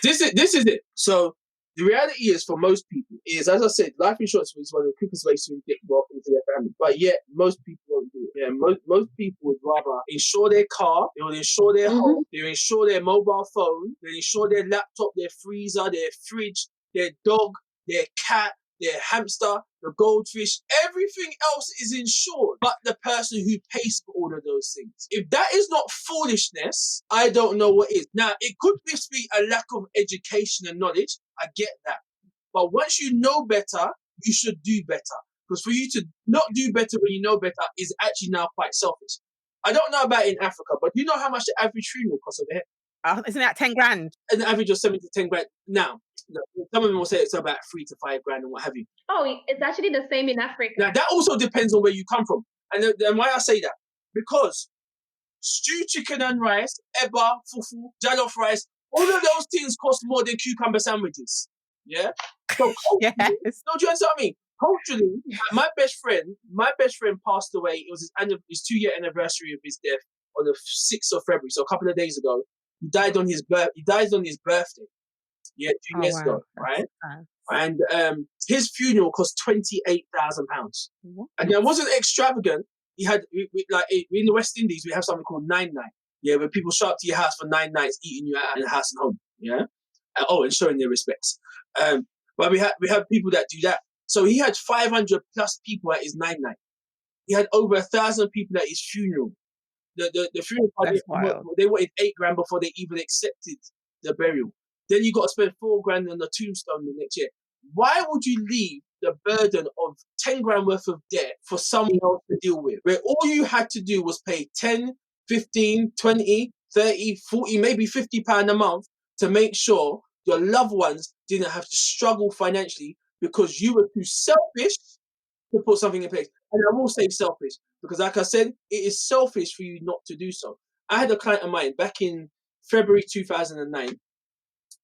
This is it. So the reality is, for most people, is, as I said, life insurance is one of the quickest ways to get wealth into their family. But yet, most people won't do it. Yeah, most people would rather insure their car, they will insure their home, they will insure their mobile phone, they will insure their laptop, their freezer, their fridge, their dog, their cat, their hamster, the goldfish, everything else is insured, but the person who pays for all of those things. If that is not foolishness, I don't know what is. Now, it could just be a lack of education and knowledge. I get that. But once you know better, you should do better. Because for you to not do better when you know better is actually now quite selfish. I don't know about in Africa, but you know how much the average funeral costs over here? Isn't that 10 grand? An average of 7 to 10 grand. Now, some of them will say it's about 3 to 5 grand and what have you. Oh, it's actually the same in Africa. Now, that also depends on where you come from. And then why I say that? Because stew chicken and rice, eba, fufu, jollof rice, all of those things cost more than cucumber sandwiches. Yeah? So, yes. No, do you understand what I mean? Culturally, my best friend passed away. It was his 2-year anniversary of his death on the 6th of February, so a couple of days ago. He died on his birthday. Yeah, 2 years ago, right? And his funeral cost £28,000, and it wasn't extravagant. He had like in the West Indies, we have something called 9 night. Yeah, where people show up to your house for 9 nights, eating you out in the house and home. Yeah, and showing their respects. But we have people that do that. So he had 500 plus people at his 9 night. He had over 1,000 people at his funeral. The funeral party, they wanted 8 grand before they even accepted the burial. Then you got to spend 4 grand on the tombstone the next year. Why would you leave the burden of 10 grand worth of debt for someone else to deal with, where all you had to do was pay 10, 15, 20, 30, 40, maybe £50 a month to make sure your loved ones didn't have to struggle financially because you were too selfish to put something in place. And I will say selfish because, like I said, it is selfish for you not to do so. I had a client of mine back in February 2009.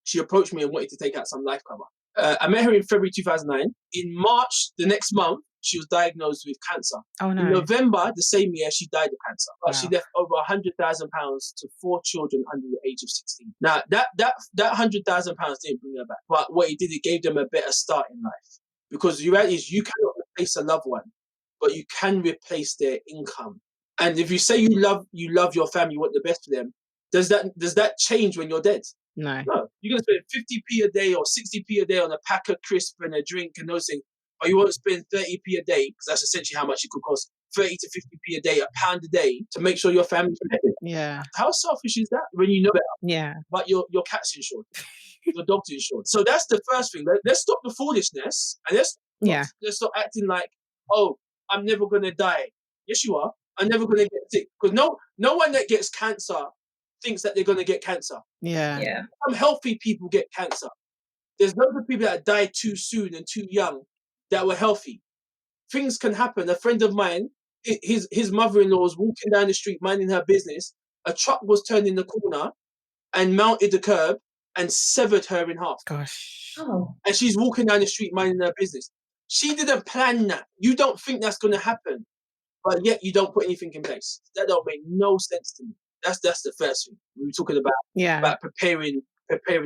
She approached me and wanted to take out some life cover. I met her in February 2009. In March, the next month, she was diagnosed with cancer. Oh, no. In November, the same year, she died of cancer. But she left over £100,000 to 4 children under the age of 16. Now, that £100,000 didn't bring her back. But what it did, it gave them a better start in life. Because the reality is, you cannot replace a loved one, but you can replace their income. And if you say you love your family, you want the best for them, does that change when you're dead? No. You're going to spend 50p a day or 60p a day on a pack of crisp and a drink and those things. Or you won't spend 30p a day, because that's essentially how much it could cost, 30 to 50p a day, £1 a day, to make sure your family's protected. Yeah. How selfish is that when you know better? Yeah. But your cat's insured. Your dog's insured. So that's the first thing. Let's stop the foolishness and let's stop acting like, oh, I'm never going to die. Yes, you are. I'm never going to get sick. Because no one that gets cancer thinks that they're going to get cancer. Yeah. Some healthy people get cancer. There's loads of people that died too soon and too young that were healthy. Things can happen. A friend of mine, his mother-in-law was walking down the street minding her business. A truck was turned in the corner and mounted the curb and severed her in half. Gosh. Oh. And she's walking down the street minding her business. She didn't plan that. You don't think that's going to happen, but yet you don't put anything in place. That don't make no sense to me. That's the first thing. We were talking about Yeah. preparing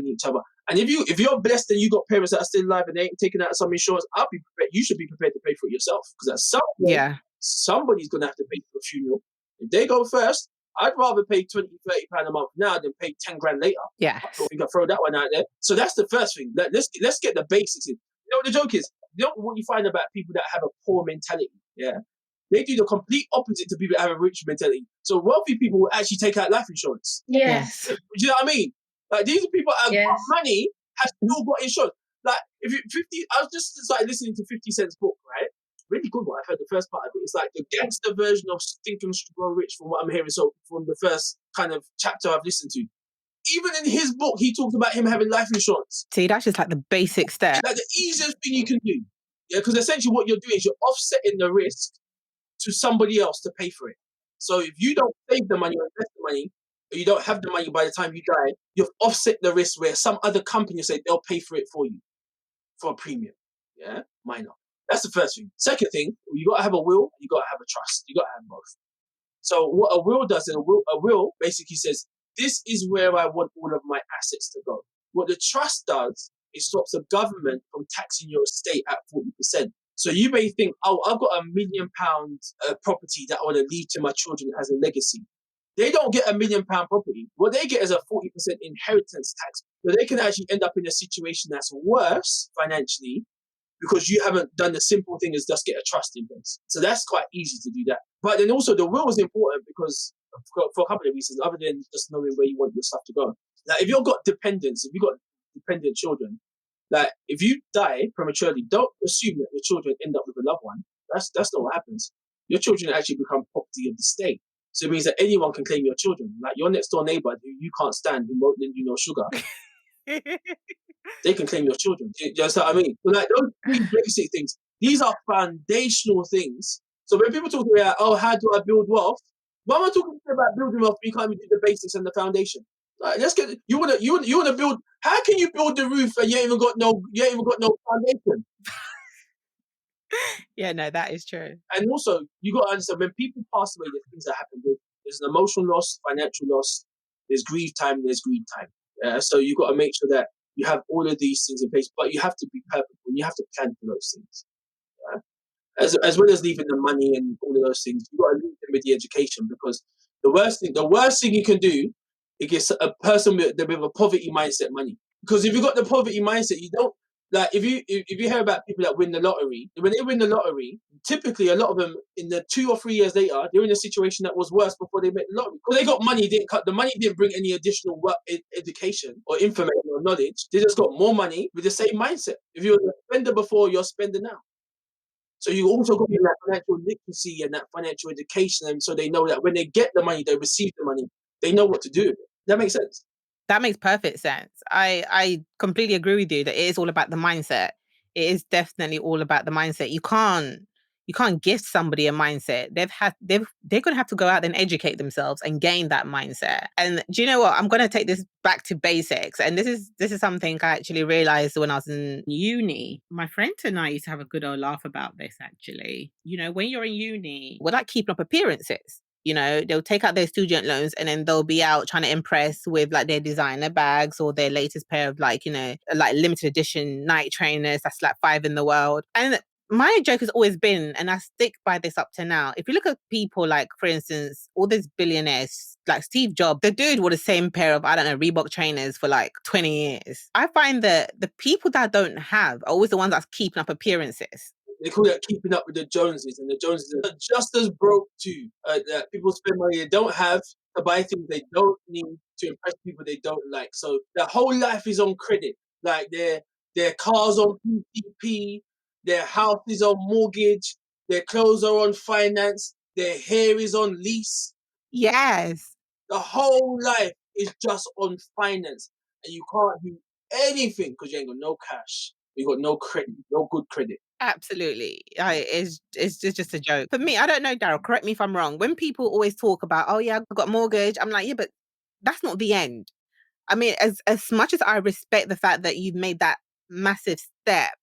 each other. And if you're blessed and you got parents that are still alive and they ain't taking out some insurance, I'll be prepared. You should be prepared to pay for it yourself, because at some point Yeah. somebody's gonna have to pay for a funeral. If they go first, I'd rather pay 20-30 pound a month now than pay 10 grand later. Yes. We can throw that one out there. So that's the first thing. Let's get the basics in. You know what the joke is? You know what you find about people that have a poor mentality? Yeah. They do the complete opposite to people that have a rich mentality. So wealthy people will actually take out life insurance. Yes. Do you know what I mean? Like, these are people that have Yes. got money, have still got insurance. Like, if you 50, I was just started listening to 50 Cent's book, right? Really good one. I've heard the first part of it. It's like the gangster version of Think and Grow Rich, from what I'm hearing. So from the first kind of chapter I've listened to, even in his book, he talked about him having life insurance. See, that's just like the basic step. Like the easiest thing you can do. Yeah, because essentially what you're doing is you're offsetting the risk to somebody else to pay for it. So if you don't save the money or invest the money, or you don't have the money by the time you die, you've offset the risk where some other company will say they'll pay for it for you for a premium. Yeah, minor. That's the first thing. Second thing, you got to have a will, you got to have a trust. You got to have both. So what a will does is a will basically says, this is where I want all of my assets to go. What the trust does, it stops the government from taxing your estate at 40%. So you may think, oh, I've got £1 million property that I want to leave to my children as a legacy. They don't get £1 million property. What they get is a 40% inheritance tax. So they can actually end up in a situation that's worse financially, because you haven't done the simple thing as just get a trust in place. So that's quite easy to do that. But then also the will is important because for a couple of reasons, other than just knowing where you want your stuff to go. Like, if you've got dependents, if you've got dependent children, like, if you die prematurely, don't assume that your children end up with a loved one. That's not what happens. Your children actually become property of the state. So it means that anyone can claim your children. Like your next door neighbor who you can't stand, who won't lend you no sugar, they can claim your children. Do you understand what I mean? But like those three basic things, these are foundational things. So when people talk about, oh, how do I build wealth? Why am I talking about building wealth? You can't even do the basics and the foundation. Like, let's get you wanna build. How can you build the roof and you ain't even got no foundation? Yeah, no, that is true. And also, you got to understand, when people pass away, there's things that happen. There's an emotional loss, financial loss. There's grief time. There's grief time. So you got to make sure that you have all of these things in place, but you have to be purposeful. You have to plan for those things. As well as leaving the money and all of those things, you got to leave them with the education, because the worst thing you can do is get a person with a poverty mindset money. Because if you've got the poverty mindset, you don't, like, if you hear about people that win the lottery, when they win the lottery, typically a lot of them in the 2 or 3 years later, they're in a situation that was worse before they met the lottery. Because they got money, the money didn't bring any additional work, education or information or knowledge. They just got more money with the same mindset. If you're a spender before, you're a spender now. So you also got that financial literacy and that financial education, and so they know that when they get the money, they receive the money, they know what to do with it. That makes sense? That makes perfect sense. I completely agree with you that it is all about the mindset. It is definitely all about the mindset. You can't gift somebody a mindset. They're gonna have to go out and educate themselves and gain that mindset. And do you know what? I'm gonna take this back to basics. And this is something I actually realized when I was in uni. My friend and I used to have a good old laugh about this actually. You know, when you're in uni, we're like keeping up appearances. You know, they'll take out their student loans and then they'll be out trying to impress with like their designer bags or their latest pair of like, you know, like limited edition night trainers that's like 5 in the world. And my joke has always been, and I stick by this up to now, if you look at people like, for instance, all these billionaires, like Steve Jobs, the dude wore the same pair of, I don't know, Reebok trainers for like 20 years. I find that the people that don't have are always the ones that's keeping up appearances. They call it keeping up with the Joneses, and the Joneses are just as broke too. That people spend money they don't have to buy things they don't need to impress people they don't like. So their whole life is on credit. Like their cars on PCP, their house is on mortgage, their clothes are on finance, their hair is on lease. Yes. The whole life is just on finance, and you can't do anything because you ain't got no cash. You got no credit, no good credit. Absolutely. It's just a joke. For me, I don't know, Daryl, correct me if I'm wrong. When people always talk about, oh yeah, I've got a mortgage, I'm like, yeah, but that's not the end. I mean, as much as I respect the fact that you've made that massive step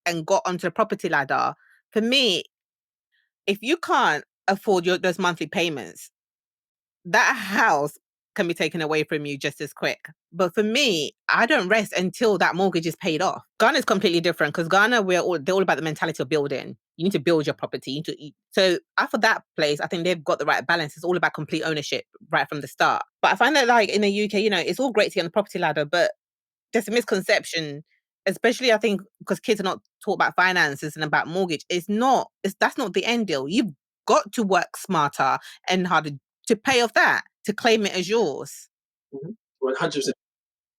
and got onto the property ladder, for me, if you can't afford those monthly payments, that house can be taken away from you just as quick. But for me, I don't rest until that mortgage is paid off. Ghana's completely different because Ghana, they're all about the mentality of building. You need to build your property. So after that place, I think they've got the right balance. It's all about complete ownership right from the start. But I find that like in the UK, it's all great to get on the property ladder, but there's a misconception, especially I think because kids are not taught about finances and about mortgage. That's not the end deal. You've got to work smarter and harder to pay off that, to claim it as yours. 100%.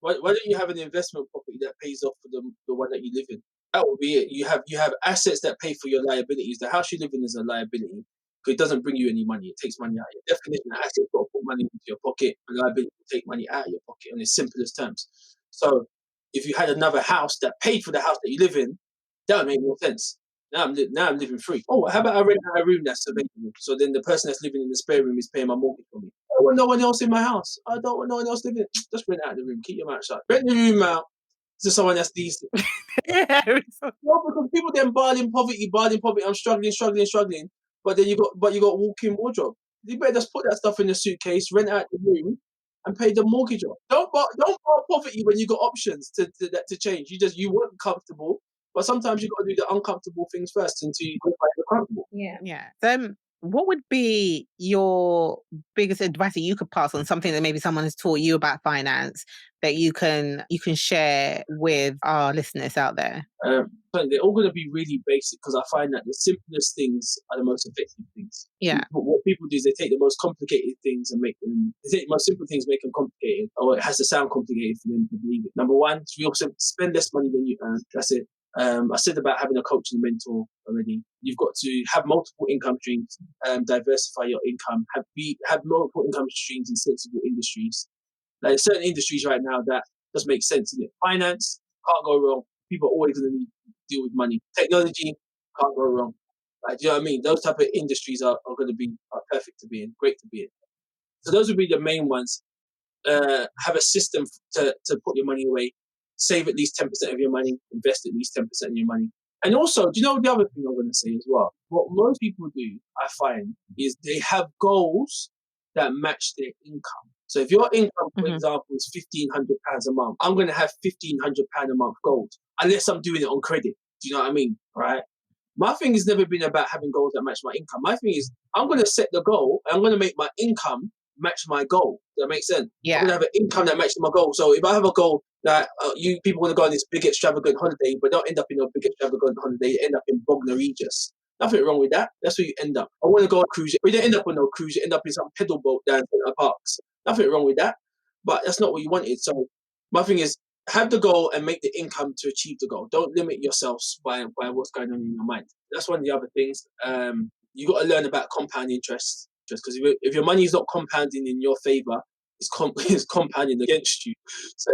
Why don't you have an investment property that pays off for the one that you live in? That would be it. You have assets that pay for your liabilities. The house you live in is a liability because it doesn't bring you any money. It takes money out. Your definition of asset, got to put money into your pocket. A liability will take money out of your pocket in the simplest terms. So if you had another house that paid for the house that you live in, that would make more sense. Now I'm living free. Oh, how about I rent out a room that's available? So then the person that's living in the spare room is paying my mortgage for me. I don't want no one else in my house. I don't want no one else living. Just rent out the room. Keep your mouth shut. Rent the room out to someone that's decent. No, because people then barring poverty. I'm struggling. But then you got walk-in wardrobe. You better just put that stuff in the suitcase, rent out the room, and pay the mortgage off. Don't bar poverty when you got options to change. You weren't comfortable, but sometimes you got to do the uncomfortable things first until you find the comfortable. Yeah. What would be your biggest advice that you could pass on, something that maybe someone has taught you about finance that you can share with our listeners out there? So they're all going to be really basic because I find that the simplest things are the most effective things. Yeah. What people do is they take the most complicated things and they take the most simple things, make them complicated, or it has to sound complicated for them to believe it. Number one, we also spend less money than you earn. That's it. I said about having a coach and a mentor already. You've got to have multiple income streams, diversify your income, have multiple income streams in sensible industries. Like certain industries right now that does make sense in it. Finance, can't go wrong. People are always going to need to deal with money. Technology, can't go wrong. Like, do you know what I mean? Those type of industries are going to be perfect to be in, great to be in. So those would be the main ones. Have a system to put your money away. Save at least 10% of your money. Invest at least 10% of your money. And also, do you know the other thing I'm going to say as well? What most people do, I find, is they have goals that match their income. So if your income, for example, is £1,500 a month, I'm going to have £1,500 a month goals, unless I'm doing it on credit. Do you know what I mean? Right? My thing has never been about having goals that match my income. My thing is, I'm going to set the goal, and I'm going to make my income match my goal. Does that make sense? Yeah. I'm going to have an income that matches my goal. So if I have a goal that you people want to go on this big extravagant holiday, but don't end up in a big extravagant holiday, you end up in Bognor Regis. Nothing wrong with that. That's where you end up. I want to go on a cruise. We don't end up on no cruise. You end up in some pedal boat down in the parks. Nothing wrong with that. But that's not what you wanted. So my thing is, have the goal and make the income to achieve the goal. Don't limit yourselves by what's going on in your mind. That's one of the other things. You got to learn about compound interest. Just because if your money is not compounding in your favor, it's compounding against you. So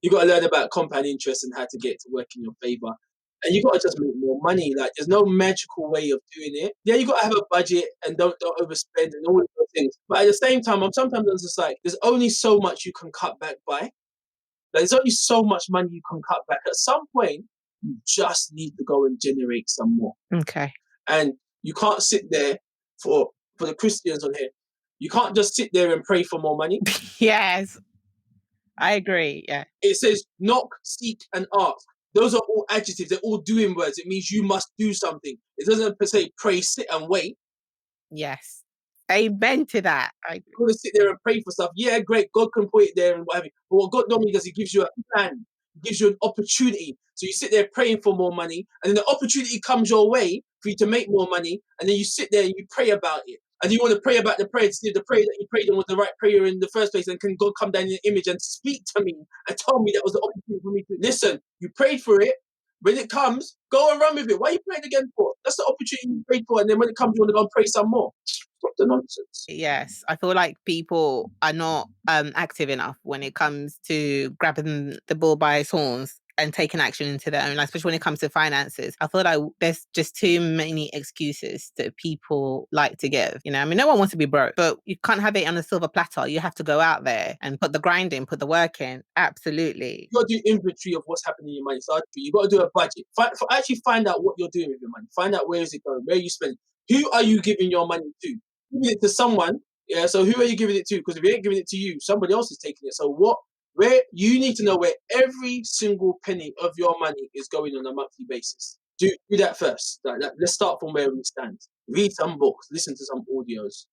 you got to learn about compound interest and how to get it to work in your favor. And you got to just make more money. Like, there's no magical way of doing it. Yeah, you got to have a budget and don't overspend and all of those things. But at the same time, sometimes it's just like, there's only so much you can cut back by. Like, there's only so much money you can cut back. At some point, you just need to go and generate some more. Okay. And you can't sit there for the Christians on here. You can't just sit there and pray for more money. Yes, I agree. Yeah. It says knock, seek, and ask. Those are all adjectives. They're all doing words. It means you must do something. It doesn't per se pray, sit, and wait. Yes. Amen to that. You're going to sit there and pray for stuff. Yeah, great. God can put it there and whatever. But what God normally does, He gives you a plan. He gives you an opportunity. So you sit there praying for more money, and then the opportunity comes your way for you to make more money, and then you sit there and you pray about it. And you want to pray about the prayer to see if the prayer that you prayed on was the right prayer in the first place, and can God come down in an image and speak to me and tell me that was the opportunity for me to listen. You prayed for it. When it comes, go and run with it. Why are you praying again for? That's the opportunity you prayed for, and then when it comes, you want to go and pray some more. Stop the nonsense. Yes, I feel like people are not active enough when it comes to grabbing the bull by its horns and taking action into their own life, especially when it comes to finances. I feel like there's just too many excuses that people like to give. I mean, no one wants to be broke, but you can't have it on a silver platter. You have to go out there and put the grind in, put the work in. Absolutely. You got to do inventory of what's happening in your money. So you got to do a budget. Actually find out what you're doing with your money. Find out where is it going, where are you spending, who are you giving your money to. Giving it to someone Yeah, so who are you giving it to? Because if you ain't giving it to you, somebody else is taking it. So where you need to know where every single penny of your money is going on a monthly basis. Do that first. Let's start from where we stand. Read some books, listen to some audios,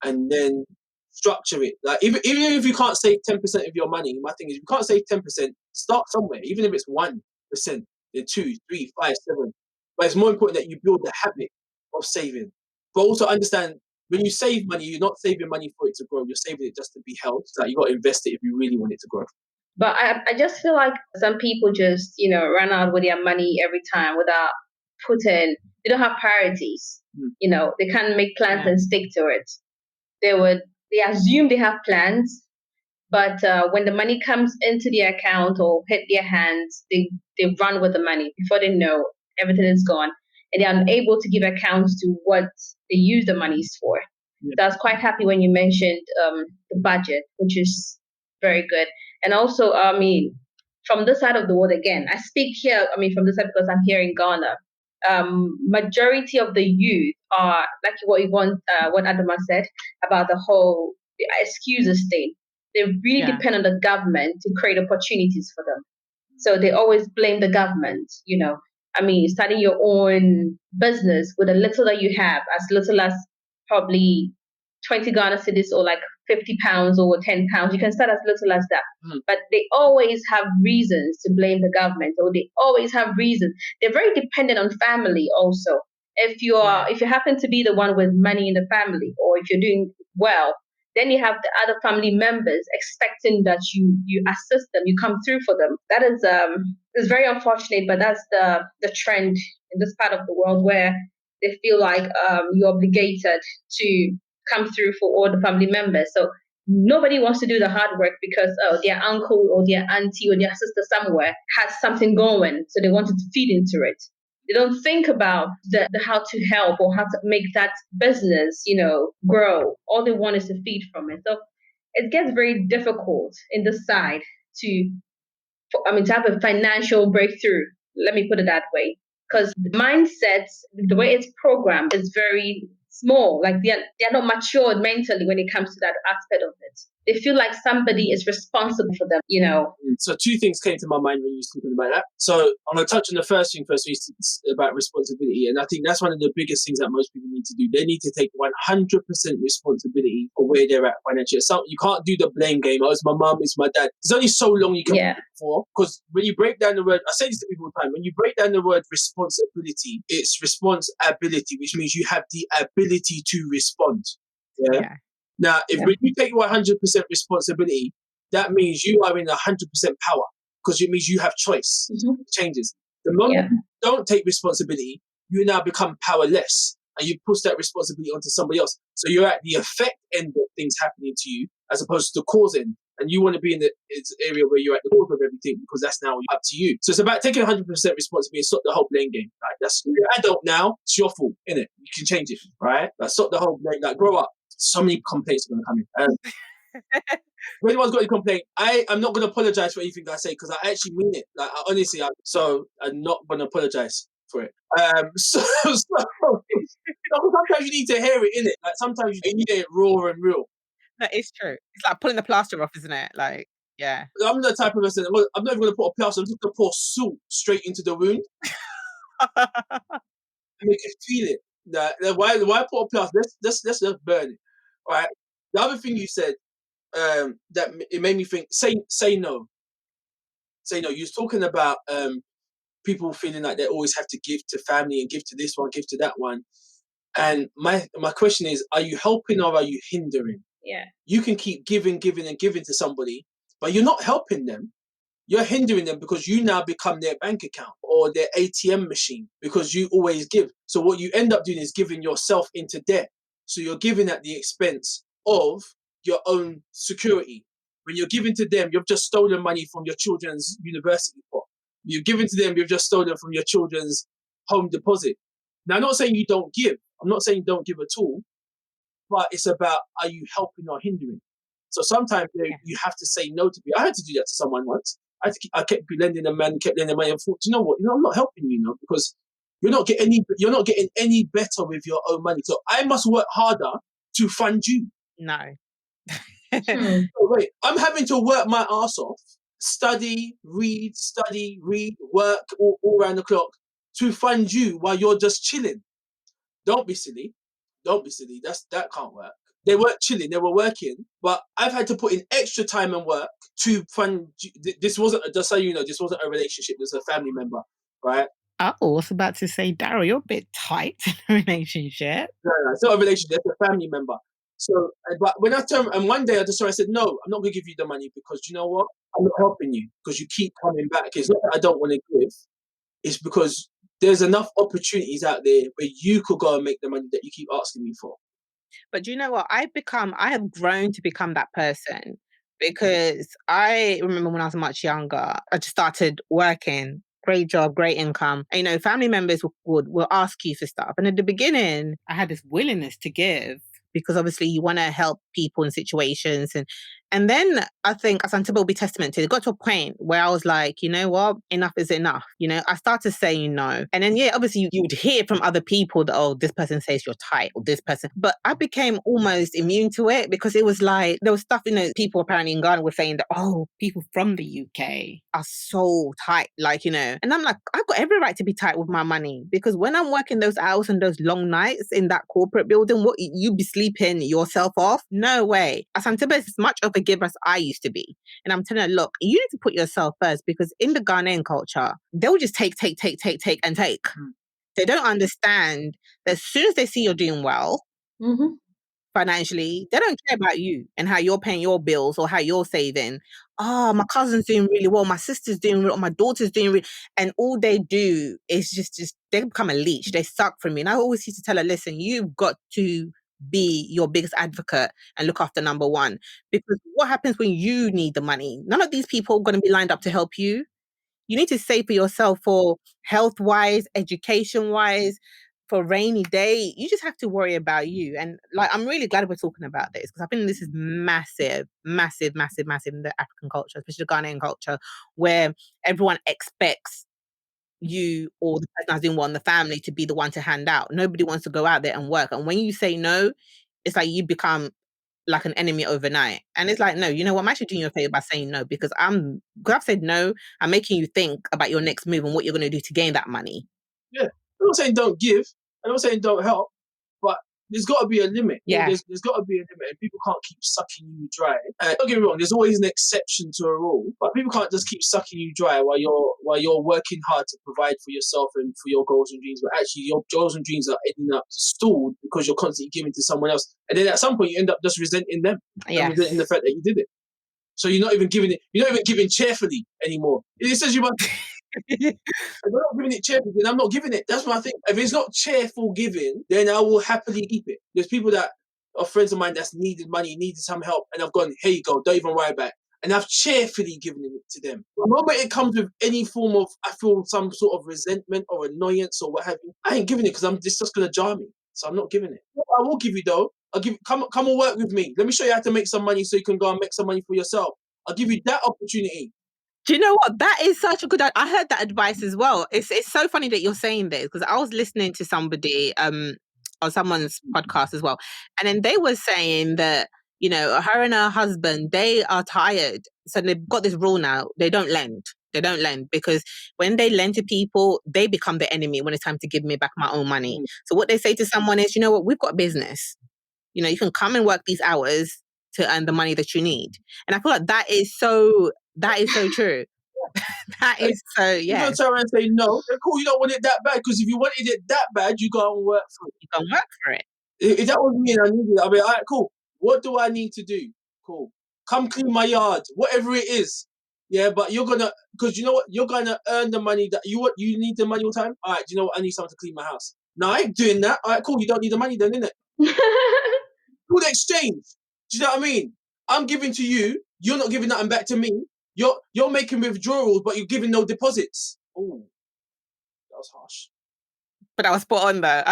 and then structure it. Like even if you can't save 10% of your money, my thing is you can't save 10%, start somewhere, even if it's 1%, then 2, 3, 5, 7. But it's more important that you build the habit of saving. But also understand when you save money, you're not saving money for it to grow, you're saving it just to be held. So you got to invest it if you really want it to grow. But I just feel like some people just, run out with their money every time without they don't have priorities. They can't make plans and stick to it. They assume they have plans, but when the money comes into their account or hit their hands, they run with the money. Before they know, everything is gone. And they're unable to give accounts to what they use the monies for. Yeah. So I was quite happy when you mentioned the budget, which is very good. And also, from this side of the world, again, I speak here, from this side because I'm here in Ghana. Majority of the youth are, like what Adama said about the whole excuses thing. They really depend on the government to create opportunities for them. So they always blame the government, starting your own business with a little that you have, as little as probably 20 Ghana cedis or like 50 pounds or 10 pounds. You can start as little as that. But they always have reasons to blame the government, or they always have reasons. They're very dependent on family also. If you happen to be the one with money in the family, or if you're doing well, then you have the other family members expecting that you assist them, you come through for them. That is very unfortunate, but that's the trend in this part of the world, where they feel like you're obligated to come through for all the family members. So nobody wants to do the hard work because their uncle or their auntie or their sister somewhere has something going, so they wanted to feed into it. They don't think about the how to help or how to make that business, grow. All they want is to feed from it. So it gets very difficult in this side to have a financial breakthrough. Let me put it that way. Because the mindset, the way it's programmed, is very small. Like they're not matured mentally when it comes to that aspect of it. They feel like somebody is responsible for them, So 2 things came to my mind when you were talking about that. So I'm going to touch on the first thing first, about responsibility. And I think that's one of the biggest things that most people need to do. They need to take 100% responsibility for where they're at financially. So you can't do the blame game. Oh, it's my mum, it's my dad. There's only so long you can do it for. Because when you break down the word, I say this to people all the time, when you break down the word responsibility, it's responsibility, which means you have the ability to respond. Yeah. Now, when you take 100% responsibility, that means you are in 100% power, because it means you have choice. Changes. The moment you don't take responsibility, you now become powerless, and you push that responsibility onto somebody else. So you're at the effect end of things happening to you, as opposed to the cause end. And you want to be in the area where you're at the cause of everything, because that's now up to you. So it's about taking 100% responsibility and stop the whole blame game. Right? You're adult now, it's your fault, innit? You can change it, right? Like, stop the whole blame. Like, grow up. So many complaints are going to come in. If anyone's got a complaint, I'm not going to apologize for anything I say, because I actually mean it. Like, honestly, I'm not going to apologize for it. So sometimes you need to hear it, innit? Like, sometimes you need it raw and real. That is true. It's like pulling the plaster off, isn't it? Like, yeah. I'm the type of person, I'm not even going to put a plaster, I'm just going to pour salt straight into the wound. And make it feel it. Why put a plaster? Let's just burn it. All right. The other thing you said, that it made me think, say no. Say no. You was talking about people feeling like they always have to give to family and give to this one, give to that one. And my question is, are you helping or are you hindering? Yeah. You can keep giving to somebody, but you're not helping them. You're hindering them, because you now become their bank account or their ATM machine, because you always give. So what you end up doing is giving yourself into debt. So you're giving at the expense of your own security. When you're giving to them, you've just stolen money from your children's university pot. You've given to them, you've just stolen from your children's home deposit. Now, I'm not saying you don't give. I'm not saying you don't give at all. But it's about, are you helping or hindering? So sometimes you have to say no to people. I had to do that to someone once. I kept lending them money, and thought, you know what? I'm not helping you, because you're not getting any better with your own money. So I must work harder to fund you. No. Oh, wait, I'm having to work my ass off, study, read, work all around the clock to fund you while you're just chilling. Don't be silly. Don't be silly. That can't work. They weren't chilling, they were working, but I've had to put in extra time and work to fund. This wasn't, just so you know, this wasn't a relationship, this was a family member, right? I was about to say, Daryl, you're a bit tight in a relationship. No, it's not a relationship, it's a family member. So, but when I turned, and one day I said, no, I'm not going to give you the money because you know what? I'm not helping you because you keep coming back. It's not that I don't want to give, it's because there's enough opportunities out there where you could go and make the money that you keep asking me for. But do you know what? I have grown to become that person because I remember when I was much younger, I just started working. Great job, great income. And, family members will ask you for stuff. And at the beginning, I had this willingness to give because obviously you want to help people in situations. And then I think Asantseba will be testament to it. It got to a point where I was like, you know what? Enough is enough. I started saying no. And then, yeah, obviously you would hear from other people that, oh, this person says you're tight or this person. But I became almost immune to it because it was like, there was stuff, people apparently in Ghana were saying that, oh, people from the UK are so tight, and I'm like, I've got every right to be tight with my money because when I'm working those hours and those long nights in that corporate building, what you be sleeping yourself off? No way. Asantseba is as much of a giver as I used to be. And I'm telling her, look, you need to put yourself first because in the Ghanaian culture, they'll just take, and take. They don't understand that as soon as they see you're doing well, financially, they don't care about you and how you're paying your bills or how you're saving. Oh, my cousin's doing really well. My sister's doing really well. My daughter's doing really, and all they do is just they become a leech. They suck from me. And I always used to tell her, listen, you've got to be your biggest advocate and look after number one. Because what happens when you need the money? None of these people are going to be lined up to help you. You need to save for yourself for health wise, education wise, for rainy day. You just have to worry about you. And I'm really glad we're talking about this because I think this is massive, massive, massive, massive in the African culture, especially the Ghanaian culture, where everyone expects you or the person that's doing well in the family to be the one to hand out. Nobody wants to go out there and work. And when you say no, it's like you become like an enemy overnight. And it's like, no, you know what? I'm actually doing you a favor by saying no because I've said no, I'm making you think about your next move and what you're going to do to gain that money. Yeah. I'm not saying don't give. I'm not saying don't help. But there's got to be a limit. Yeah. There's got to be a limit. And people can't keep sucking you dry. Don't get me wrong. There's always an exception to a rule, but people can't just keep sucking you dry while you're working hard to provide for yourself and for your goals and dreams. But actually, your goals and dreams are ending up stalled because you're constantly giving to someone else, and then at some point you end up just resenting them, and resenting the fact that you did it. So you're not even giving it. You're not even giving cheerfully anymore. It says you must. If I'm not giving it cheerful, then I'm not giving it. That's what I think. If it's not cheerful giving, then I will happily keep it. There's people that are friends of mine that's needed money, needed some help, and I've gone, here you go, don't even worry about it. And I've cheerfully given it to them. The moment it comes with any form of, I feel some sort of resentment or annoyance or what have you, I ain't giving it because it's just going to jar me. So I'm not giving it. I will give you though. Come and work with me. Let me show you how to make some money so you can go and make some money for yourself. I'll give you that opportunity. Do you know what? That is such a good. I heard that advice as well. It's so funny that you're saying this because I was listening to somebody on someone's podcast as well, and then they were saying that her and her husband, they are tired, so they've got this rule now: they don't lend. They don't lend because when they lend to people, they become the enemy when it's time to give me back my own money. So what they say to someone is, you know what? We've got a business. You can come and work these hours to earn the money that you need. And I feel like that is so true. That is so, yeah. You're going to turn around and say, no, cool, you don't want it that bad. Because if you wanted it that bad, you go and work for it. You go and work for it. If that was me and I needed it, I'd be like, all right, cool. What do I need to do? Cool. Come clean my yard, whatever it is. Yeah, but you're going to, because you know what? You're going to earn the money that you need the money all the time. All right, do you know what? I need someone to clean my house. No, I ain't doing that. All right, cool. You don't need the money then, innit? Good exchange. Do you know what I mean? I'm giving to you. You're not giving nothing back to me. You're making withdrawals, but you're giving no deposits. Oh, that was harsh. But I was spot on though.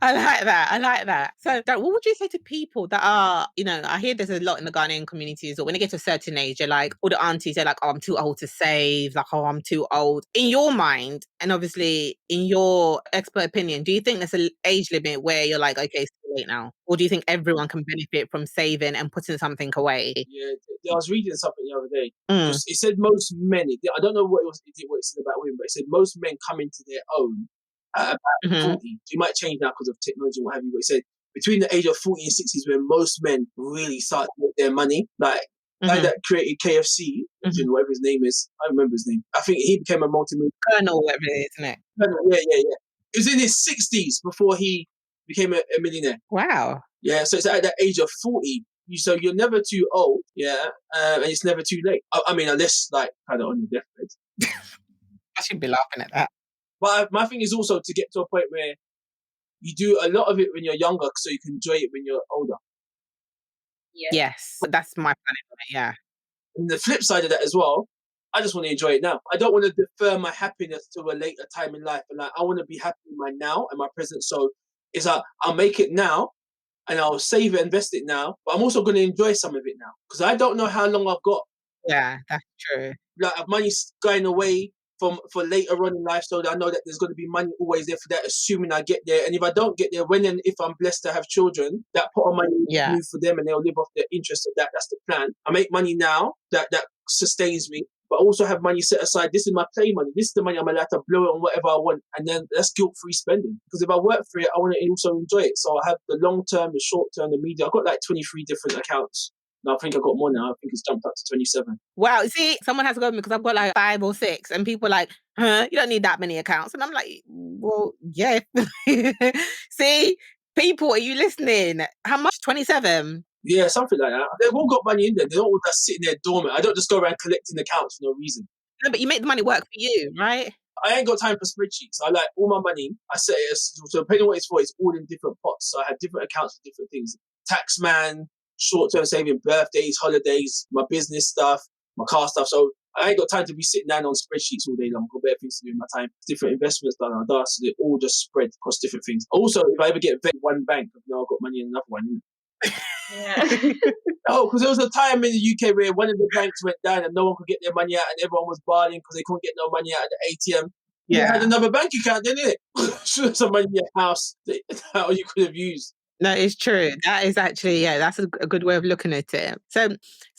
I like that. So, what would you say to people that are, I hear there's a lot in the Ghanaian communities, or when they get to a certain age, you're like, all the aunties, they're like, oh, I'm too old to save, like, oh, I'm too old. In your mind, and obviously in your expert opinion, do you think there's an age limit where you're like, okay, reevaluate now? Or do you think everyone can benefit from saving and putting something away? Yeah, I was reading something the other day. Mm. It said most men. I don't know what what it said about women, but it said most men come into their own at about Mhm. 40. It might change now because of technology and what have you. But it said between the age of 40 and 60 is when most men really start to make their money. Like the guy Mhm. that created KFC, Mhm. whatever his name is, I don't remember his name. I think he became a multi-millionaire. Colonel, whatever it is, isn't it? Yeah, yeah, yeah. He was in his 60s before he became a millionaire. Wow. Yeah, so it's at that age of 40. So you're never too old, yeah, and it's never too late. I mean, unless like kind of on your deathbed. I should be laughing at that. But my thing is also to get to a point where you do a lot of it when you're younger, so you can enjoy it when you're older. Yeah. Yes, that's my plan anyway, yeah. And the flip side of that as well, I just want to enjoy it now. I don't want to defer my happiness to a later time in life, and like I want to be happy in my now and my present. So it's like I'll make it now, and I'll save it, invest it now. But I'm also going to enjoy some of it now because I don't know how long I've got. Yeah, that's true. Like money's going away for later on in life, so that I know that there's going to be money always there for that, assuming I get there. And if I don't get there, when and if I'm blessed to have children, that pot of money will Yeah. move for them, and they'll live off the interest of that. That's the plan. I make money now that sustains me, but also have money set aside. This is my play money. This is the money I'm allowed to blow it on whatever I want, and then that's guilt-free spending. Because if I work for it, I want to also enjoy it. So I have the long term, the short term, the medium. I've got like 23 different accounts. No, I think I've got more now. I think it's jumped up to 27. Wow, see, someone has to go with me because I've got like 5 or 6, and people are like, huh, you don't need that many accounts. And I'm like, well, yeah. See, people, are you listening? How much? 27? Yeah, something like that. They've all got money in there. They don't all just sitting there dormant. I don't just go around collecting accounts for no reason. No, but you make the money work for you, right? I ain't got time for spreadsheets. I like all my money. I set it so depending on what it's for, it's all in different pots. So I have different accounts for different things. Taxman, short-term saving, birthdays, holidays, my business stuff, my car stuff. So I ain't got time to be sitting down on spreadsheets all day long. I've got better things to do in my time. Different investments done on that, so they all just spread across different things. Also, if I ever get vet one bank, I know I've got money in another one. Yeah. Oh, because there was a time in the UK where one of the banks went down and no one could get their money out, and everyone was bawling because they couldn't get no money out of the ATM. You had Yeah. another bank account, didn't it? Some money in your house that you could have used. No, it's true. That is actually, yeah, that's a good way of looking at it. So,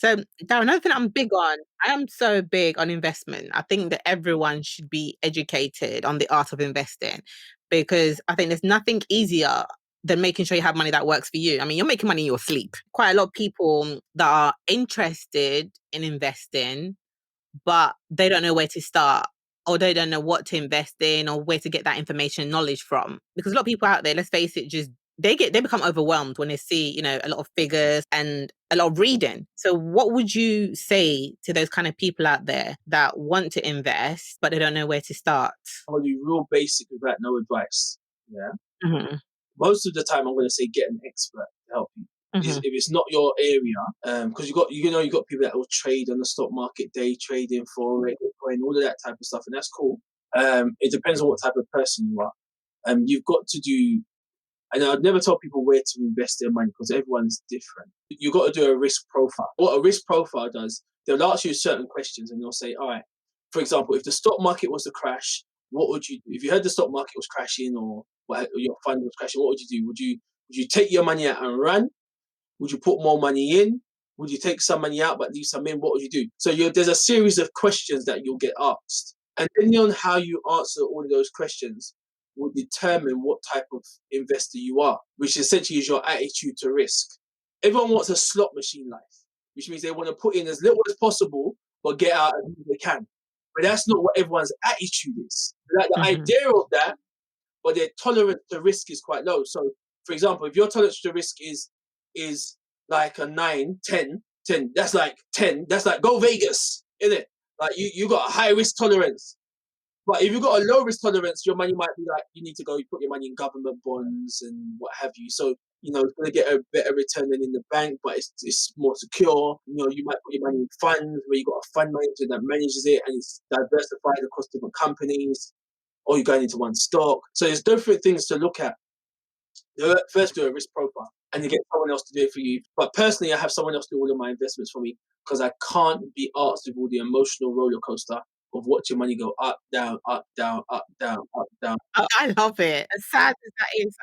Darren, another thing I'm big on, I am so big on investment. I think that everyone should be educated on the art of investing because I think there's nothing easier than making sure you have money that works for you. I mean, you're making money in your sleep. Quite a lot of people that are interested in investing, but they don't know where to start, or they don't know what to invest in, or where to get that information and knowledge from. Because a lot of people out there, let's face it, just they become overwhelmed when they see, a lot of figures and a lot of reading. So what would you say to those kind of people out there that want to invest, but they don't know where to start? I'm going to be real basic without no advice. Yeah. Mm-hmm. Most of the time, I'm going to say get an expert to help you. Mm-hmm. If it's not your area, because you got people that will trade on the stock market, day trading, forex, Bitcoin, all of that type of stuff, and that's cool. It depends on what type of person you are. You've got to do, and I'd never tell people where to invest their money because everyone's different. You've got to do a risk profile. What a risk profile does, they'll ask you certain questions and they'll say, all right, for example, if the stock market was to crash, what would you do? If you heard the stock market was crashing or your fund was crashing, what would you do? Would you take your money out and run? Would you put more money in? Would you take some money out but leave some in? What would you do? So there's a series of questions that you'll get asked. And depending on how you answer all of those questions will determine what type of investor you are, which essentially is your attitude to risk. Everyone wants a slot machine life, which means they want to put in as little as possible but get out as much as they can. But that's not what everyone's attitude is. Like the Mm-hmm. idea of that, but their tolerance to risk is quite low. So, for example, if your tolerance to risk is like a 9, 10, 10, that's like 10, that's like go Vegas, isn't it? Like you got a high risk tolerance. But if you've got a low risk tolerance, your money might be like you need to go put your money in government bonds and what have you. So, it's going to get a better return than in the bank, but it's more secure. You might put your money in funds where you've got a fund manager that manages it and it's diversified across different companies, or you're going into one stock. So there's different things to look at. First, do a risk profile and you get someone else to do it for you. But personally, I have someone else do all of my investments for me because I can't be asked with all the emotional roller coaster of watching money go up, down, up, down, up, down, up, down. I love it. As sad as that is.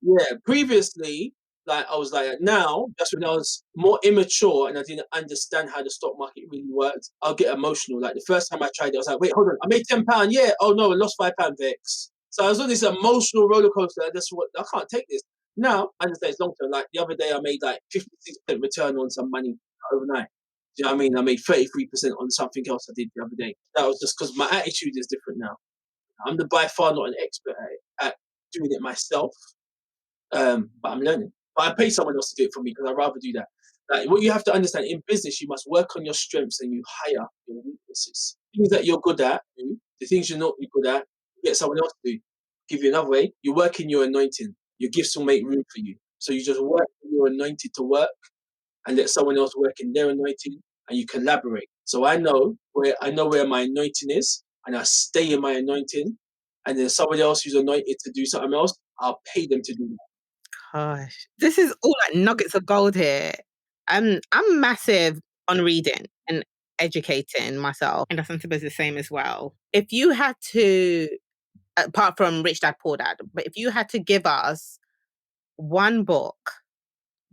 Yeah, previously, Like I was like, now that's when I was more immature and I didn't understand how the stock market really worked. I'll get emotional. Like the first time I tried it, I was like, wait, hold on, I made £10. Yeah. Oh no, I lost £5 vex. So I was on this emotional roller coaster. That's what I can't take this. Now I understand it's long term. Like the other day, I made like 56% return on some money overnight. Do you know what I mean? I made 33% on something else I did the other day. That was just because my attitude is different now. I'm by far not an expert at doing it myself, but I'm learning. But I pay someone else to do it for me because I'd rather do that. Like what you have to understand in business, you must work on your strengths and you hire your weaknesses. Things that you're good at, the things you're not good at, get someone else to do. Give you another way. You work in your anointing. Your gifts will make room for you. So you just work in your anointed to work and let someone else work in their anointing and you collaborate. So I know where my anointing is and I stay in my anointing and then somebody else who's anointed to do something else, I'll pay them to do that. Gosh, this is all like nuggets of gold here. I'm massive on reading and educating myself, and Asantseba is the same as well. If you had to, apart from Rich Dad Poor Dad, but if you had to give us one book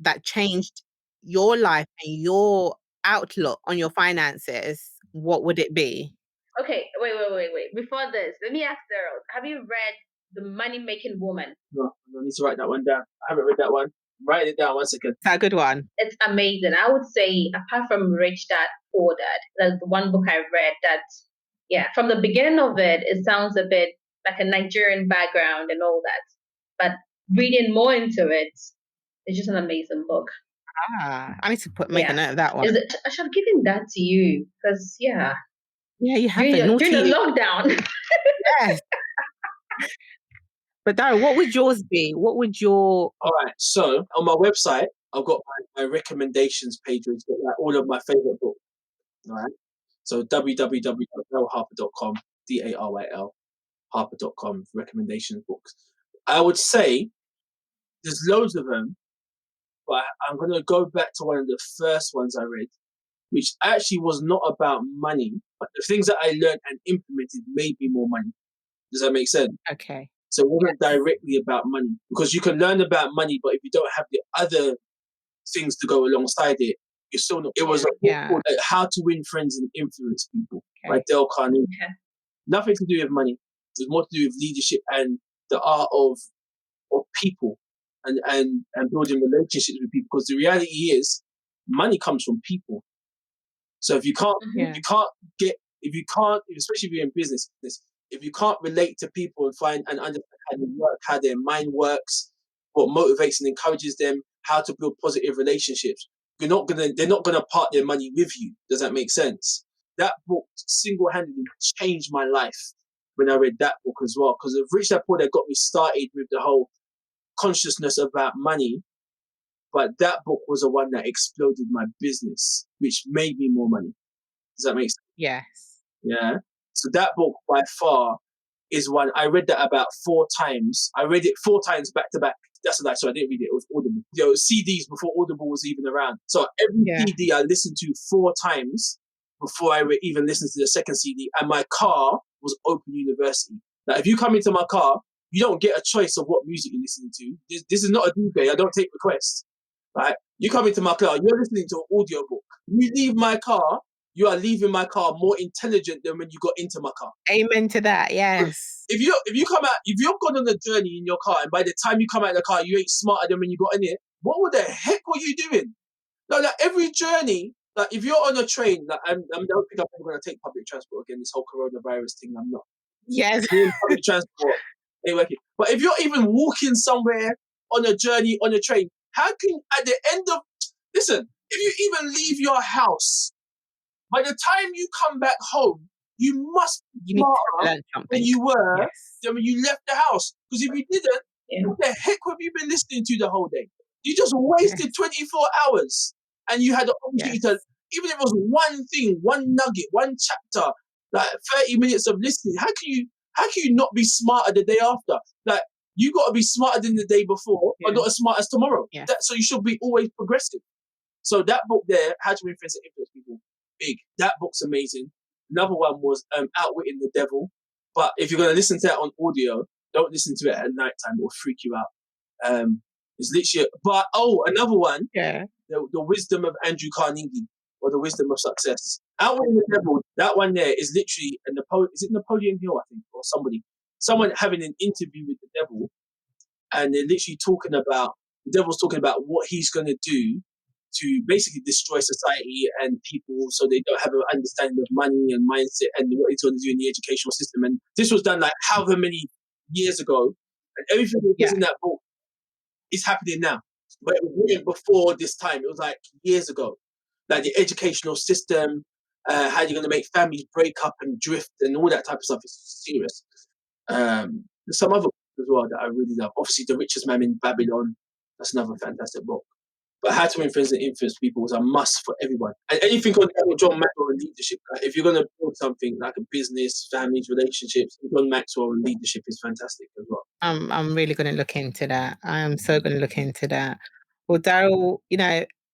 that changed your life and your outlook on your finances, what would it be? Okay, wait. Before this, let me ask Daryl, have you read The Money Making Woman? No, I need to write that one down. I haven't read that one. Write it down 1 second. Is that a good one? It's amazing. I would say, apart from Rich Dad Poor Dad, that's the one book I read that, yeah, from the beginning of it, it sounds a bit like a Nigerian background and all that. But reading more into it, it's just an amazing book. I need to make a note of that one. I should have given that to you because, yeah. Yeah, you have during the lockdown. Yes. But Daryl, what would yours be? What would your... All right. So on my website, I've got my recommendations page where it's got like all of my favorite books. All right. So www.darylharper.com, DARYL, harper.com, recommendations books. I would say there's loads of them, but I'm going to go back to one of the first ones I read, which actually was not about money, but the things that I learned and implemented made me more money. Does that make sense? Okay. So it wasn't directly about money, because you can learn about money, but if you don't have the other things to go alongside it, you're still not. It was a book called How to Win Friends and Influence People by Dale Carnegie. Okay. Nothing to do with money. It's more to do with leadership and the art of people and building relationships with people. Because the reality is, money comes from people. So if you can't, especially if you're in business, if you can't relate to people and find and understand how they work, how their mind works, what motivates and encourages them, how to build positive relationships, they're not gonna part their money with you. Does that make sense? That book single-handedly changed my life when I read that book as well. Because of Rich Dad Poor Dad got me started with the whole consciousness about money. But that book was the one that exploded my business, which made me more money. Does that make sense? Yes. Yeah. So that book by far is one I read that about 4 times. I read it 4 times back to back. That's a lie. So I didn't read it. It was Audible. There were CDs before Audible was even around. So every CD I listened to 4 times before I even listened to the second CD. And my car was Open University. Like if you come into my car, you don't get a choice of what music you're listening to. This is not a DJ. I don't take requests. Right? You come into my car, you're listening to an audiobook. You leave my car, you are leaving my car more intelligent than when you got into my car. Amen to that. Yes. If you come out, if you've gone on a journey in your car, and by the time you come out of the car, you ain't smarter than when you got in it, what the heck were you doing? Like every journey, like if you're on a train, like I don't think I'm ever going to take public transport again. This whole coronavirus thing, I'm not. Yes. Public transport ain't working. But if you're even walking somewhere on a journey on a train, how can at the end of listen? If you even leave your house, by the time you come back home, you must be smarter than you were than when you left the house. Because if you didn't, what the heck have you been listening to the whole day? You just wasted 24 hours, and you had the opportunity to, even if it was one thing, one nugget, one chapter, like 30 minutes of listening. How can you not be smarter the day after? Like you got to be smarter than the day before, but not as smart as tomorrow. So you should be always progressive. So that book there, How to Influence and Influence People, big. That book's amazing. Another one was Outwitting the Devil. But if you're going to listen to that on audio, don't listen to it at night time. It will freak you out. It's literally, but another one, Yeah. the wisdom of Andrew Carnegie, or the wisdom of success. Outwitting the devil, that one there is literally is it Napoleon Hill, I think, or someone having an interview with the devil, and they're literally the devil's talking about what he's going to do to basically destroy society and people, so they don't have an understanding of money and mindset and what he's going to do in the educational system. And this was done like however many years ago, and everything that was in that book is happening now. But it was written before this time. It was like years ago. Like the educational system, how you're going to make families break up and drift and all that type of stuff is serious. There's some other books as well that I really love. Obviously, The Richest Man in Babylon. That's another fantastic book. But How to Influence and Influence People is a must for everyone. And anything on John Maxwell and leadership. Like if you're going to build something like a business, families, relationships, John Maxwell and leadership is fantastic as well. I'm really going to look into that. I am so going to look into that. Well, Daryl,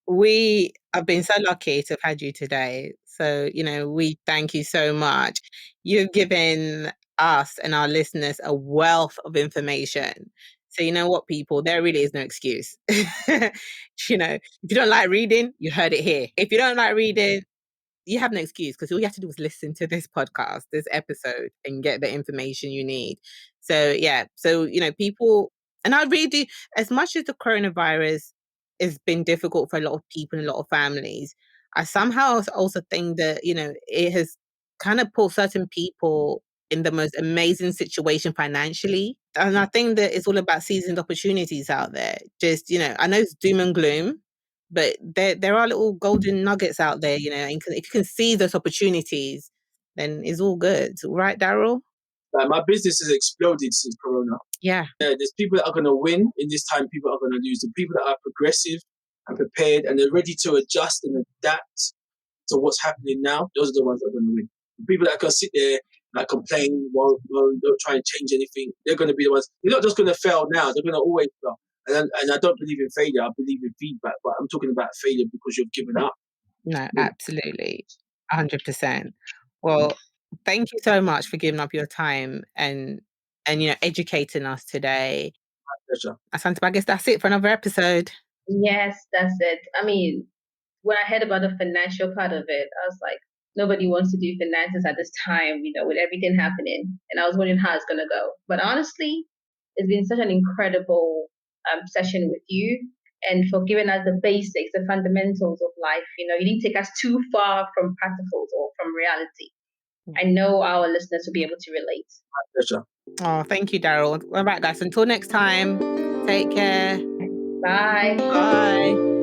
we have been so lucky to have had you today. So, we thank you so much. You've given us and our listeners a wealth of information. So, you know what, people, there really is no excuse. If you don't like reading, you heard it here. If you don't like reading, you have no excuse, because all you have to do is listen to this podcast, this episode, and get the information you need. So, yeah. So, people, and I really do, as much as the coronavirus has been difficult for a lot of people and a lot of families, I somehow also think that, it has kind of put certain people in the most amazing situation financially. And I think that it's all about seizing opportunities out there. Just, I know it's doom and gloom, but there are little golden nuggets out there, and if you can see those opportunities, then it's all good. Right, Daryl? My business has exploded since Corona. Yeah. There's people that are going to win in this time, people are going to lose. The people that are progressive and prepared and they're ready to adjust and adapt to what's happening now, those are the ones that are going to win. The people that can sit there and complain while don't try and change anything, they're going to be the ones. They're not just going to fail now, they're going to always fail. And I don't believe in failure, I believe in feedback, but I'm talking about failure because you've given up. No, absolutely. 100%. Well, thank you so much for giving up your time and educating us today. My pleasure. Asantseba, I guess that's it for another episode. Yes, that's it. I mean, when I heard about the financial part of it, I was like, nobody wants to do finances at this time, with everything happening. And I was wondering how it's going to go. But honestly, it's been such an incredible session with you, and for giving us the basics, the fundamentals of life. You didn't take us too far from practicals or from reality. I know our listeners will be able to relate. My pleasure. Oh, thank you, Daryl. All right, guys. Until next time, take care. Bye. Bye.